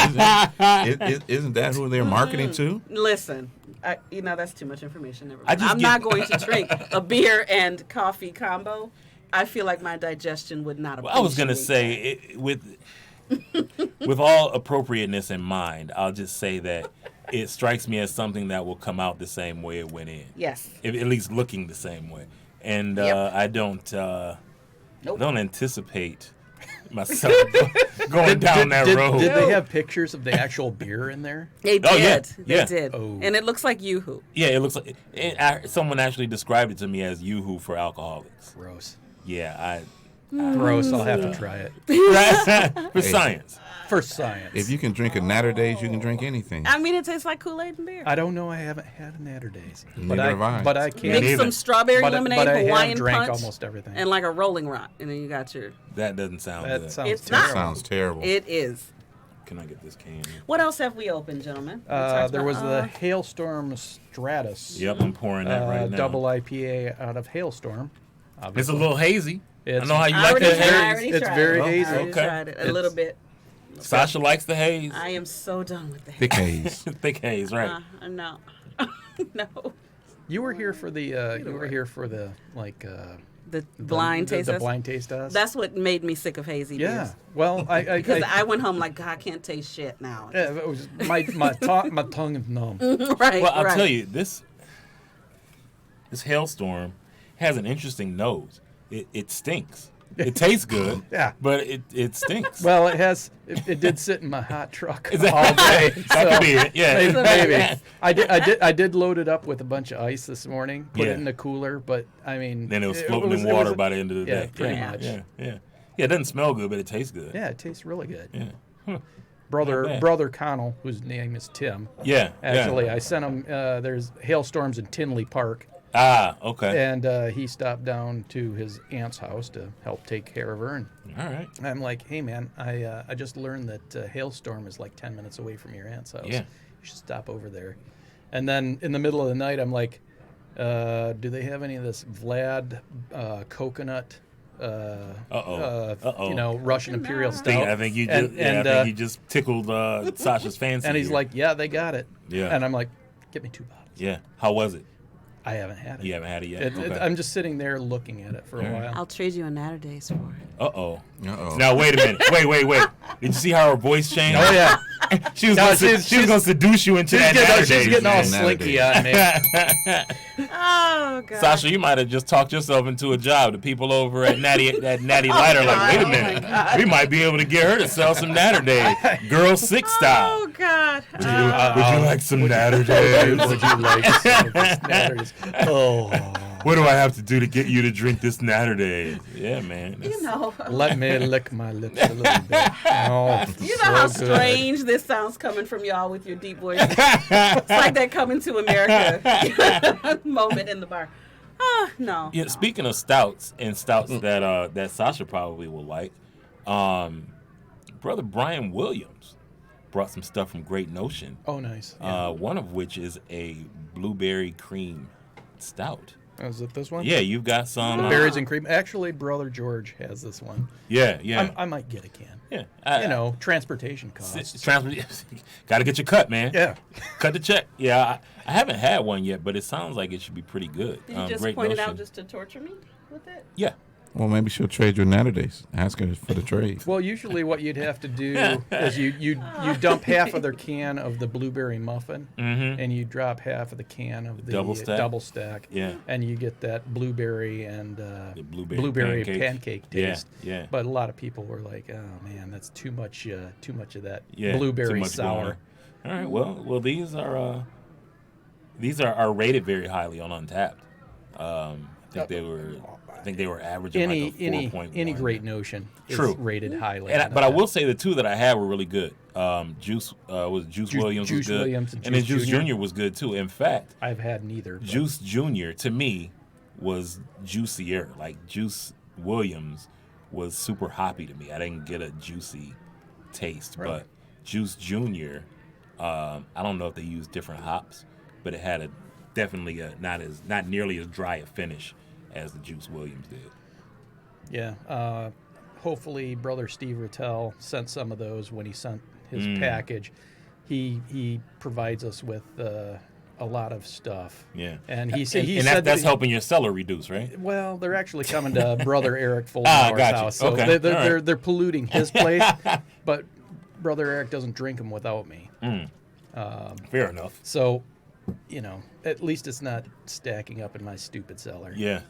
[SPEAKER 2] isn't that who they're marketing to?
[SPEAKER 5] Listen, that's too much information. Never
[SPEAKER 1] I
[SPEAKER 5] mind.
[SPEAKER 1] just
[SPEAKER 5] I'm
[SPEAKER 1] get-
[SPEAKER 5] not going to drink a beer and coffee combo. I feel like my digestion would not appreciate
[SPEAKER 1] I was gonna say with all appropriateness in mind, I'll just say that it strikes me as something that will come out the same way it went in.
[SPEAKER 5] Yes.
[SPEAKER 1] At least looking the same way. And
[SPEAKER 5] Yep.
[SPEAKER 1] I don't
[SPEAKER 5] Nope.
[SPEAKER 1] don't anticipate myself going down that road.
[SPEAKER 3] Did they have pictures of the actual beer in there?
[SPEAKER 5] They did.
[SPEAKER 1] Oh, yeah.
[SPEAKER 5] They
[SPEAKER 1] Yeah.
[SPEAKER 5] did.
[SPEAKER 3] Oh.
[SPEAKER 5] And it looks like Yoo-hoo.
[SPEAKER 1] Yeah, it looks like someone actually described it to me as Yoo-hoo for alcoholics.
[SPEAKER 3] Gross.
[SPEAKER 1] Yeah,
[SPEAKER 3] Gross. I'll have to try it.
[SPEAKER 1] for science.
[SPEAKER 3] For science.
[SPEAKER 2] If you can drink a Natter Days, you can drink anything.
[SPEAKER 5] I mean, it tastes like Kool-Aid and beer.
[SPEAKER 3] I don't know. I haven't had a Natter Days.
[SPEAKER 2] Neither have I.
[SPEAKER 3] But I can.
[SPEAKER 5] Mix
[SPEAKER 1] neither.
[SPEAKER 5] some strawberry lemonade,
[SPEAKER 3] but I
[SPEAKER 5] Hawaiian
[SPEAKER 3] have drank
[SPEAKER 5] punch,
[SPEAKER 3] almost everything.
[SPEAKER 5] and like a Rolling Rock, and then you got your.
[SPEAKER 1] That doesn't sound
[SPEAKER 3] That
[SPEAKER 1] good.
[SPEAKER 3] sounds
[SPEAKER 5] It's
[SPEAKER 3] terrible.
[SPEAKER 5] not.
[SPEAKER 2] Sounds terrible.
[SPEAKER 5] It is.
[SPEAKER 1] Can I get this can?
[SPEAKER 5] What else have we opened, gentlemen? We talked
[SPEAKER 3] There
[SPEAKER 5] about,
[SPEAKER 3] was the Hailstorm Stratus.
[SPEAKER 1] Yep, I'm pouring that right now.
[SPEAKER 3] Double IPA out of Hailstorm.
[SPEAKER 1] It's a
[SPEAKER 3] Obviously.
[SPEAKER 1] little hazy. I
[SPEAKER 3] It's-
[SPEAKER 1] know how you
[SPEAKER 5] I
[SPEAKER 1] like
[SPEAKER 5] already,
[SPEAKER 1] that
[SPEAKER 5] I
[SPEAKER 1] hazy.
[SPEAKER 5] already
[SPEAKER 3] It's
[SPEAKER 5] tried
[SPEAKER 3] very
[SPEAKER 5] it.
[SPEAKER 3] hazy.
[SPEAKER 5] I already
[SPEAKER 1] Okay.
[SPEAKER 5] tried it a little bit.
[SPEAKER 1] Sasha likes the haze.
[SPEAKER 5] I am so done with that.
[SPEAKER 2] Thick haze.
[SPEAKER 1] Thick haze, right?
[SPEAKER 5] No. No.
[SPEAKER 3] You were here for the. Like.
[SPEAKER 5] The blind taste.
[SPEAKER 3] The
[SPEAKER 5] That's-
[SPEAKER 3] blind taste test.
[SPEAKER 5] That's what made me sick of hazy
[SPEAKER 3] Yeah.
[SPEAKER 5] beers.
[SPEAKER 3] Well,
[SPEAKER 5] Because I went home like, God, I can't taste shit now.
[SPEAKER 3] yeah, it was my tongue is numb.
[SPEAKER 5] Right.
[SPEAKER 1] Well, I'll
[SPEAKER 5] right.
[SPEAKER 1] tell you, this hailstorm has an interesting nose. It stinks. It tastes good,
[SPEAKER 3] Yeah.
[SPEAKER 1] but it stinks.
[SPEAKER 3] Well, it did sit in my hot truck
[SPEAKER 1] Is that-
[SPEAKER 3] all day.
[SPEAKER 1] that could be it. Yeah.
[SPEAKER 3] Maybe. I did load it up with a bunch of ice this morning. Put
[SPEAKER 1] Yeah.
[SPEAKER 3] it in the cooler, but I mean,
[SPEAKER 1] Then it was floating in water by the end of the
[SPEAKER 3] yeah,
[SPEAKER 1] day.
[SPEAKER 3] pretty
[SPEAKER 1] yeah,
[SPEAKER 3] much.
[SPEAKER 1] Yeah, yeah. Yeah, it doesn't smell good, but it tastes good.
[SPEAKER 3] Yeah, it tastes really good.
[SPEAKER 1] Yeah. Not
[SPEAKER 3] Brother
[SPEAKER 1] bad.
[SPEAKER 3] Connell, whose name is Tim.
[SPEAKER 1] Yeah.
[SPEAKER 3] Actually,
[SPEAKER 1] yeah.
[SPEAKER 3] I sent him. There's hailstorms in Tinley Park,
[SPEAKER 1] Okay.
[SPEAKER 3] and he stopped down to his aunt's house to help take care of her. And
[SPEAKER 1] All right.
[SPEAKER 3] I'm like, hey man, I just learned that hailstorm is like 10 minutes away from your aunt's house.
[SPEAKER 1] Yeah.
[SPEAKER 3] You should stop over there. And then in the middle of the night, I'm like, do they have any of this Vlad coconut? Russian Imperial Stout.
[SPEAKER 1] I think you
[SPEAKER 3] And-
[SPEAKER 1] just,
[SPEAKER 3] and,
[SPEAKER 1] I think you just tickled Sasha's fancy.
[SPEAKER 3] And he's
[SPEAKER 1] here.
[SPEAKER 3] like, yeah, they got it.
[SPEAKER 1] Yeah.
[SPEAKER 3] And I'm like, get me 2 bottles.
[SPEAKER 1] Yeah. How was it?
[SPEAKER 3] I haven't had it.
[SPEAKER 1] You haven't had it yet. Okay.
[SPEAKER 3] I'm just sitting there looking at it for a while.
[SPEAKER 5] I'll trade you a Natter Days for it.
[SPEAKER 1] Uh-oh.
[SPEAKER 2] Uh-oh.
[SPEAKER 1] Now wait a minute. Wait. Did you see how her voice changed?
[SPEAKER 3] Oh yeah.
[SPEAKER 1] She was gonna seduce you into that Natter
[SPEAKER 3] She's
[SPEAKER 1] days,
[SPEAKER 3] getting all
[SPEAKER 1] man.
[SPEAKER 3] slinky on me.
[SPEAKER 5] Oh God.
[SPEAKER 1] Sasha, you might have just talked yourself into a job. The people over at Natty Light are like, wait a minute, we might be able to get her to sell some Natter Days, Girl 6 style.
[SPEAKER 5] Oh God.
[SPEAKER 1] Would you like some Natter Days?
[SPEAKER 3] Would you like some of this Natters? Oh.
[SPEAKER 1] What do I have to do to get you to drink this Natter Days? Yeah, man.
[SPEAKER 5] You know.
[SPEAKER 3] Let me lick my lips a little bit. Oh,
[SPEAKER 5] You know how
[SPEAKER 3] so good.
[SPEAKER 5] strange this sounds coming from y'all with your deep voices. It's like that Coming to America moment in the bar. No.
[SPEAKER 1] Yeah,
[SPEAKER 5] no.
[SPEAKER 1] speaking of stouts and stouts that Sasha probably will like, brother Brian Williams brought some stuff from Great Notion.
[SPEAKER 3] Oh, nice. Yeah.
[SPEAKER 1] One of which is a blueberry cream stout.
[SPEAKER 3] Is it this one?
[SPEAKER 1] Yeah, you've got some
[SPEAKER 3] Berries and cream. Actually, Brother George has this one.
[SPEAKER 1] Yeah.
[SPEAKER 3] I might get a can.
[SPEAKER 1] Yeah,
[SPEAKER 3] Transportation costs.
[SPEAKER 1] Got to get your cut, man.
[SPEAKER 3] Yeah.
[SPEAKER 1] Cut the check. Yeah, I haven't had one yet, but it sounds like it should be pretty good.
[SPEAKER 5] Did you just
[SPEAKER 1] Great
[SPEAKER 5] point it
[SPEAKER 1] Notion.
[SPEAKER 5] out just to torture me with it?
[SPEAKER 1] Yeah.
[SPEAKER 2] Well, maybe she'll trade your Natter Days. Ask her for the trade.
[SPEAKER 3] Well, usually what you'd have to do is you dump half of their can of the blueberry muffin, and you drop half of the can of the
[SPEAKER 1] Double stack.
[SPEAKER 3] Yeah. And you get that blueberry and
[SPEAKER 1] The blueberry
[SPEAKER 3] pancake taste.
[SPEAKER 1] Yeah.
[SPEAKER 3] But a lot of people were like, "Oh man, that's too much of that
[SPEAKER 1] Yeah,
[SPEAKER 3] blueberry
[SPEAKER 1] too much
[SPEAKER 3] sour."
[SPEAKER 1] going on. All right. Well, these are rated very highly on Untapped. I think they were averaging like a 4.1.
[SPEAKER 3] Any Great Notion is
[SPEAKER 1] True.
[SPEAKER 3] rated highly.
[SPEAKER 1] And
[SPEAKER 3] on
[SPEAKER 1] but I
[SPEAKER 3] Untapped.
[SPEAKER 1] will say the two that I had were really good. Juice Williams was good,
[SPEAKER 3] Williams
[SPEAKER 1] and then Juice Jr. was good too. In fact,
[SPEAKER 3] I've had neither. but-
[SPEAKER 1] Juice Jr. to me was juicier. Like Juice Williams was super hoppy to me. I didn't get a juicy taste, but Juice Jr. I don't know if they used different hops, but it had definitely not nearly as dry a finish as the Juice Williams did.
[SPEAKER 3] Yeah. Hopefully, Brother Steve Rattel sent some of those when he sent his package. He provides us with a lot of stuff.
[SPEAKER 1] Yeah,
[SPEAKER 3] And he
[SPEAKER 1] and
[SPEAKER 3] said
[SPEAKER 1] that's helping your cellar reduce, right?
[SPEAKER 3] Well, they're actually coming to Brother Eric Foldenauer's
[SPEAKER 1] gotcha.
[SPEAKER 3] house, so
[SPEAKER 1] Okay.
[SPEAKER 3] they're polluting his place. But Brother Eric doesn't drink them without me.
[SPEAKER 1] Fair enough.
[SPEAKER 3] So, at least it's not stacking up in my stupid cellar.
[SPEAKER 1] Yeah.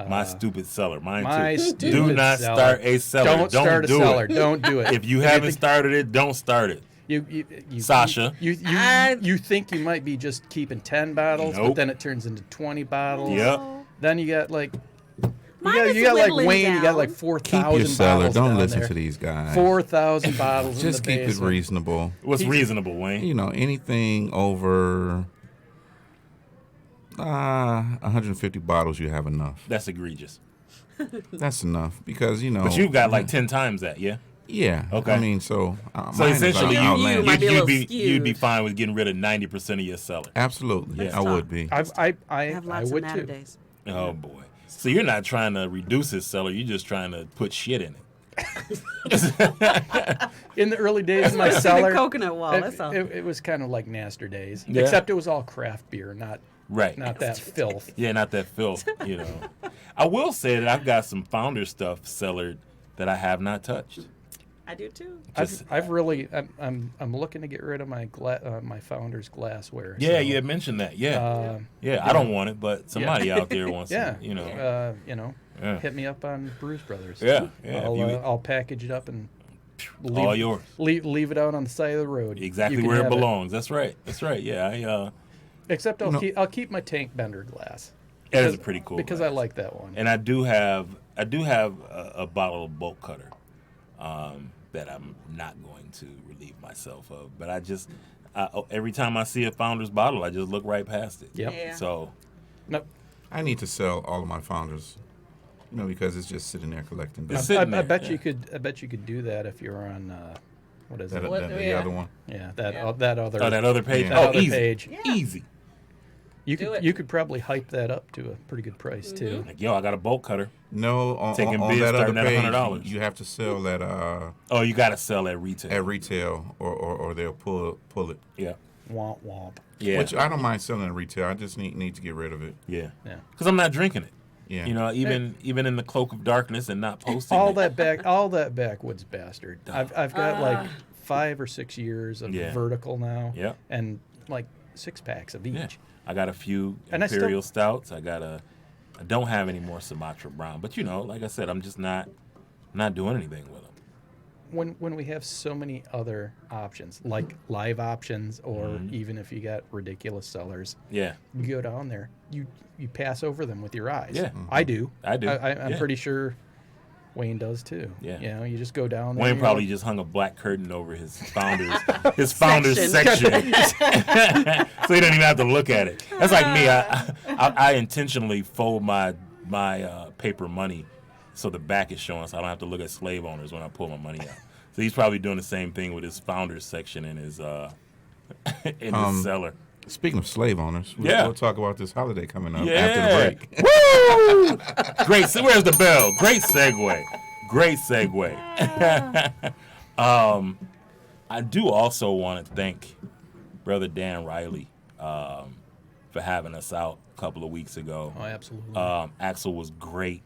[SPEAKER 1] My stupid cellar. Mine
[SPEAKER 3] My
[SPEAKER 1] too.
[SPEAKER 3] stupid
[SPEAKER 1] Do not
[SPEAKER 3] cellar.
[SPEAKER 1] start a cellar.
[SPEAKER 3] Don't start a
[SPEAKER 1] do
[SPEAKER 3] cellar.
[SPEAKER 1] It.
[SPEAKER 3] Don't do it.
[SPEAKER 1] If you haven't started it, don't start it.
[SPEAKER 3] You
[SPEAKER 1] Sasha.
[SPEAKER 3] You think you might be just keeping 10 bottles, but
[SPEAKER 1] Nope.
[SPEAKER 3] then it turns into 20 bottles.
[SPEAKER 1] Yep.
[SPEAKER 3] Then you got like
[SPEAKER 5] Mine
[SPEAKER 3] you got like
[SPEAKER 5] whittling
[SPEAKER 3] Wayne, you got
[SPEAKER 5] down.
[SPEAKER 3] like
[SPEAKER 2] Keep
[SPEAKER 3] 4,000
[SPEAKER 2] your cellar.
[SPEAKER 3] bottles
[SPEAKER 2] Don't
[SPEAKER 3] down
[SPEAKER 2] listen
[SPEAKER 3] there.
[SPEAKER 2] to these guys.
[SPEAKER 3] 4,000 bottles
[SPEAKER 2] Just
[SPEAKER 3] in the
[SPEAKER 2] keep it
[SPEAKER 3] basement.
[SPEAKER 2] reasonable.
[SPEAKER 1] What's reasonable, Wayne?
[SPEAKER 2] Anything over 150 bottles, you have enough.
[SPEAKER 1] That's egregious.
[SPEAKER 2] That's enough because
[SPEAKER 1] But you've got like 10 times that, yeah?
[SPEAKER 2] Yeah.
[SPEAKER 1] Okay.
[SPEAKER 2] I mean, so
[SPEAKER 1] So
[SPEAKER 2] mine is
[SPEAKER 1] essentially,
[SPEAKER 2] outlandish.
[SPEAKER 5] might be a little
[SPEAKER 1] you'd be
[SPEAKER 5] skewed.
[SPEAKER 1] fine with getting rid of 90% of your cellar.
[SPEAKER 2] Absolutely,
[SPEAKER 1] Yeah.
[SPEAKER 2] I would be.
[SPEAKER 3] I
[SPEAKER 5] have lots of
[SPEAKER 3] would
[SPEAKER 5] Natter
[SPEAKER 3] too.
[SPEAKER 5] Days.
[SPEAKER 1] Oh, boy. So you're not trying to reduce his cellar. You're just trying to put shit in it.
[SPEAKER 3] In the early days of my
[SPEAKER 5] What's in the
[SPEAKER 3] cellar,
[SPEAKER 5] coconut wall, that's all.
[SPEAKER 3] it was kind of like Naster days,
[SPEAKER 1] Yeah.
[SPEAKER 3] except it was all craft beer, not
[SPEAKER 1] Right.
[SPEAKER 3] that filth.
[SPEAKER 1] Yeah, not that filth, I will say that I've got some Founder stuff cellared that I have not touched.
[SPEAKER 5] I do too.
[SPEAKER 3] I'm looking to get rid of my my Founder's glassware.
[SPEAKER 1] Yeah,
[SPEAKER 3] so,
[SPEAKER 1] you had mentioned that. Yeah.
[SPEAKER 3] yeah.
[SPEAKER 1] I don't want it, but somebody out there wants
[SPEAKER 3] Yeah,
[SPEAKER 1] it, Yeah.
[SPEAKER 3] hit me up on Brewz Brothers.
[SPEAKER 1] Yeah, yeah, if you-
[SPEAKER 3] I'll package it up and
[SPEAKER 1] All yours.
[SPEAKER 3] Leave it out on the side of the road.
[SPEAKER 1] Exactly
[SPEAKER 3] You can
[SPEAKER 1] where it
[SPEAKER 3] have
[SPEAKER 1] belongs. That's right. Yeah,
[SPEAKER 3] Except I'll keep my tank bender glass.
[SPEAKER 1] that is a pretty cool
[SPEAKER 3] because
[SPEAKER 1] glass.
[SPEAKER 3] I like that one.
[SPEAKER 1] And I do have a bottle of bolt cutter that I'm not going to relieve myself of. But every time I see a Founder's bottle, I just look right past it.
[SPEAKER 3] Yep.
[SPEAKER 5] Yeah.
[SPEAKER 1] So
[SPEAKER 3] Nope.
[SPEAKER 2] I need to sell all of my Founders, because it's just sitting there collecting
[SPEAKER 1] It's
[SPEAKER 2] dust.
[SPEAKER 1] sitting
[SPEAKER 3] I
[SPEAKER 1] there,
[SPEAKER 3] bet
[SPEAKER 1] yeah.
[SPEAKER 3] you could. I bet you could do that if you're on. What is it?
[SPEAKER 2] The
[SPEAKER 5] Yeah.
[SPEAKER 2] other one.
[SPEAKER 3] Yeah, that other.
[SPEAKER 1] Oh, that other page.
[SPEAKER 2] Yeah.
[SPEAKER 3] that
[SPEAKER 1] Oh,
[SPEAKER 3] other
[SPEAKER 1] easy.
[SPEAKER 3] page.
[SPEAKER 5] Yeah.
[SPEAKER 1] Easy.
[SPEAKER 3] You
[SPEAKER 5] Do
[SPEAKER 3] could
[SPEAKER 5] it.
[SPEAKER 3] you could probably hype that up to a pretty good price too.
[SPEAKER 1] Like, yo, I got a bolt cutter.
[SPEAKER 2] No, on
[SPEAKER 1] Taking
[SPEAKER 2] on
[SPEAKER 1] bids
[SPEAKER 2] that other
[SPEAKER 1] starting at
[SPEAKER 2] page,
[SPEAKER 1] $100.
[SPEAKER 2] you have to sell that
[SPEAKER 1] Oh, you got to sell at retail.
[SPEAKER 2] at retail, or they'll pull it.
[SPEAKER 1] Yeah.
[SPEAKER 3] Womp womp.
[SPEAKER 1] Yeah.
[SPEAKER 2] Which I don't mind selling at retail. I just need to get rid of it.
[SPEAKER 1] yeah.
[SPEAKER 3] Yeah.
[SPEAKER 1] Because I'm not drinking it.
[SPEAKER 2] Yeah.
[SPEAKER 1] Even in the cloak of darkness and not posting
[SPEAKER 3] All
[SPEAKER 1] it.
[SPEAKER 3] that backwoods bastard. I've got like 5 or 6 years of
[SPEAKER 1] Yeah.
[SPEAKER 3] vertical now.
[SPEAKER 1] Yep.
[SPEAKER 3] And like 6-packs of each.
[SPEAKER 1] Yeah. I got a few
[SPEAKER 3] And I still-
[SPEAKER 1] Imperial Stouts. I don't have any more Sumatra Brown. But, like I said, I'm just not doing anything with them.
[SPEAKER 3] When we have so many other options, like live options, or even if you got ridiculous sellers,
[SPEAKER 1] Yeah.
[SPEAKER 3] you go down there, you pass over them with your eyes.
[SPEAKER 1] Yeah.
[SPEAKER 3] I do.
[SPEAKER 1] I do.
[SPEAKER 3] I'm
[SPEAKER 1] Yeah.
[SPEAKER 3] pretty sure Wayne does too.
[SPEAKER 1] Yeah.
[SPEAKER 3] You just go down there.
[SPEAKER 1] Wayne
[SPEAKER 3] and
[SPEAKER 1] probably
[SPEAKER 3] you're
[SPEAKER 1] just hung a black curtain over his founders section. So he didn't even have to look at it. That's like me. I intentionally fold my paper money so the back is showing, so I don't have to look at slave owners when I pull my money out. So he's probably doing the same thing with his founders section in his his cellar.
[SPEAKER 2] Speaking of slave owners, we'll talk about this holiday coming up after the break.
[SPEAKER 1] Woo! Great. So where's the bell? Great segue. I do also want to thank Brother Dan Riley for having us out a couple of weeks ago.
[SPEAKER 3] Oh, absolutely.
[SPEAKER 1] Axel was great.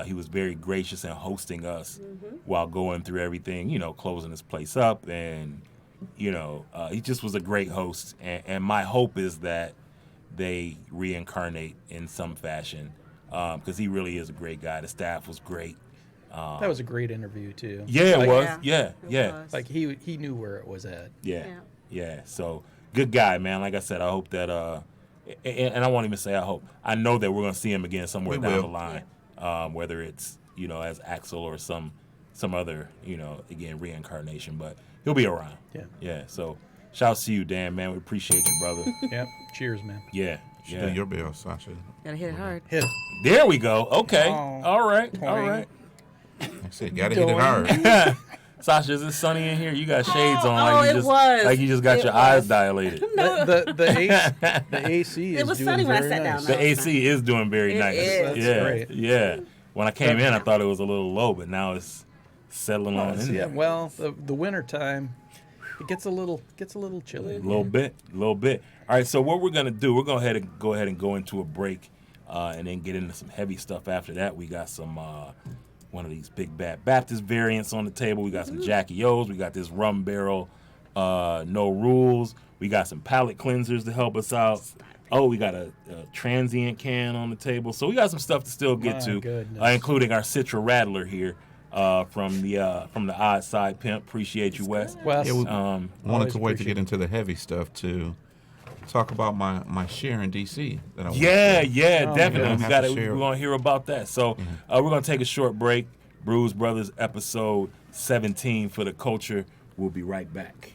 [SPEAKER 1] He was very gracious in hosting us while going through everything, closing this place up. And, he just was a great host. And my hope is that they reincarnate in some fashion because he really is a great guy. The staff was great.
[SPEAKER 3] That was a great interview too.
[SPEAKER 1] Yeah, it
[SPEAKER 3] Like,
[SPEAKER 1] was.
[SPEAKER 5] Yeah,
[SPEAKER 1] Yeah.
[SPEAKER 5] it was.
[SPEAKER 3] Like he knew where it was at.
[SPEAKER 1] Yeah. So good guy, man. Like I said, I hope that and I won't even say I hope. I know that we're gonna see him again somewhere
[SPEAKER 2] We
[SPEAKER 1] down
[SPEAKER 2] will.
[SPEAKER 1] the line. Whether it's as Axel or some other again reincarnation, but he'll be around. Yeah. So shouts to you, Dan, man. We appreciate you, brother.
[SPEAKER 3] Yep. Cheers, man.
[SPEAKER 1] Yeah.
[SPEAKER 2] Do your bell, Sasha.
[SPEAKER 5] Gotta hit it hard.
[SPEAKER 3] Hit it.
[SPEAKER 1] There we go. Okay.
[SPEAKER 3] Oh.
[SPEAKER 1] All right.
[SPEAKER 3] Point.
[SPEAKER 2] I said, gotta hit it
[SPEAKER 3] Doing.
[SPEAKER 2] hard.
[SPEAKER 1] Sasha, is it sunny in here? You got shades on,
[SPEAKER 5] Oh, it was.
[SPEAKER 1] like you just got
[SPEAKER 5] It
[SPEAKER 1] your
[SPEAKER 5] was.
[SPEAKER 1] eyes dilated.
[SPEAKER 3] The AC is
[SPEAKER 5] It was
[SPEAKER 3] doing
[SPEAKER 5] sunny when I
[SPEAKER 3] very
[SPEAKER 5] sat down,
[SPEAKER 3] nice.
[SPEAKER 5] though.
[SPEAKER 1] The AC is doing very
[SPEAKER 5] It
[SPEAKER 1] nice.
[SPEAKER 5] is.
[SPEAKER 3] That's
[SPEAKER 1] Yeah,
[SPEAKER 3] great.
[SPEAKER 1] yeah. When I came in, I thought it was a little low, but now it's settling on in
[SPEAKER 3] Yeah,
[SPEAKER 1] there.
[SPEAKER 3] well, the winter time, it gets a little chilly.
[SPEAKER 1] A little bit. All right, so what we're gonna do, we're gonna go ahead and go into a break, and then get into some heavy stuff after that. We got some one of these Big Bad Baptist variants on the table. We got some Jackie O's. We got this rum barrel, no rules. We got some palate cleansers to help us out. Oh, we got a transient can on the table. So we got some stuff to still get
[SPEAKER 3] My
[SPEAKER 1] to,
[SPEAKER 3] goodness.
[SPEAKER 1] including our Citra Rattler here from the Odd Side Pimp. Appreciate you, Wes.
[SPEAKER 3] Wes,
[SPEAKER 2] Yeah, we wanted
[SPEAKER 3] Always
[SPEAKER 2] to wait to
[SPEAKER 3] appreciate
[SPEAKER 2] get into the heavy stuff to talk about my share in DC. That I went
[SPEAKER 1] Yeah,
[SPEAKER 2] to.
[SPEAKER 1] definitely.
[SPEAKER 2] yeah.
[SPEAKER 1] We
[SPEAKER 2] Have
[SPEAKER 1] got
[SPEAKER 2] to
[SPEAKER 1] it.
[SPEAKER 2] share.
[SPEAKER 1] We're gonna hear about that. So we're gonna take a short break. Brewz Brothers episode 17 for the culture. We'll be right back.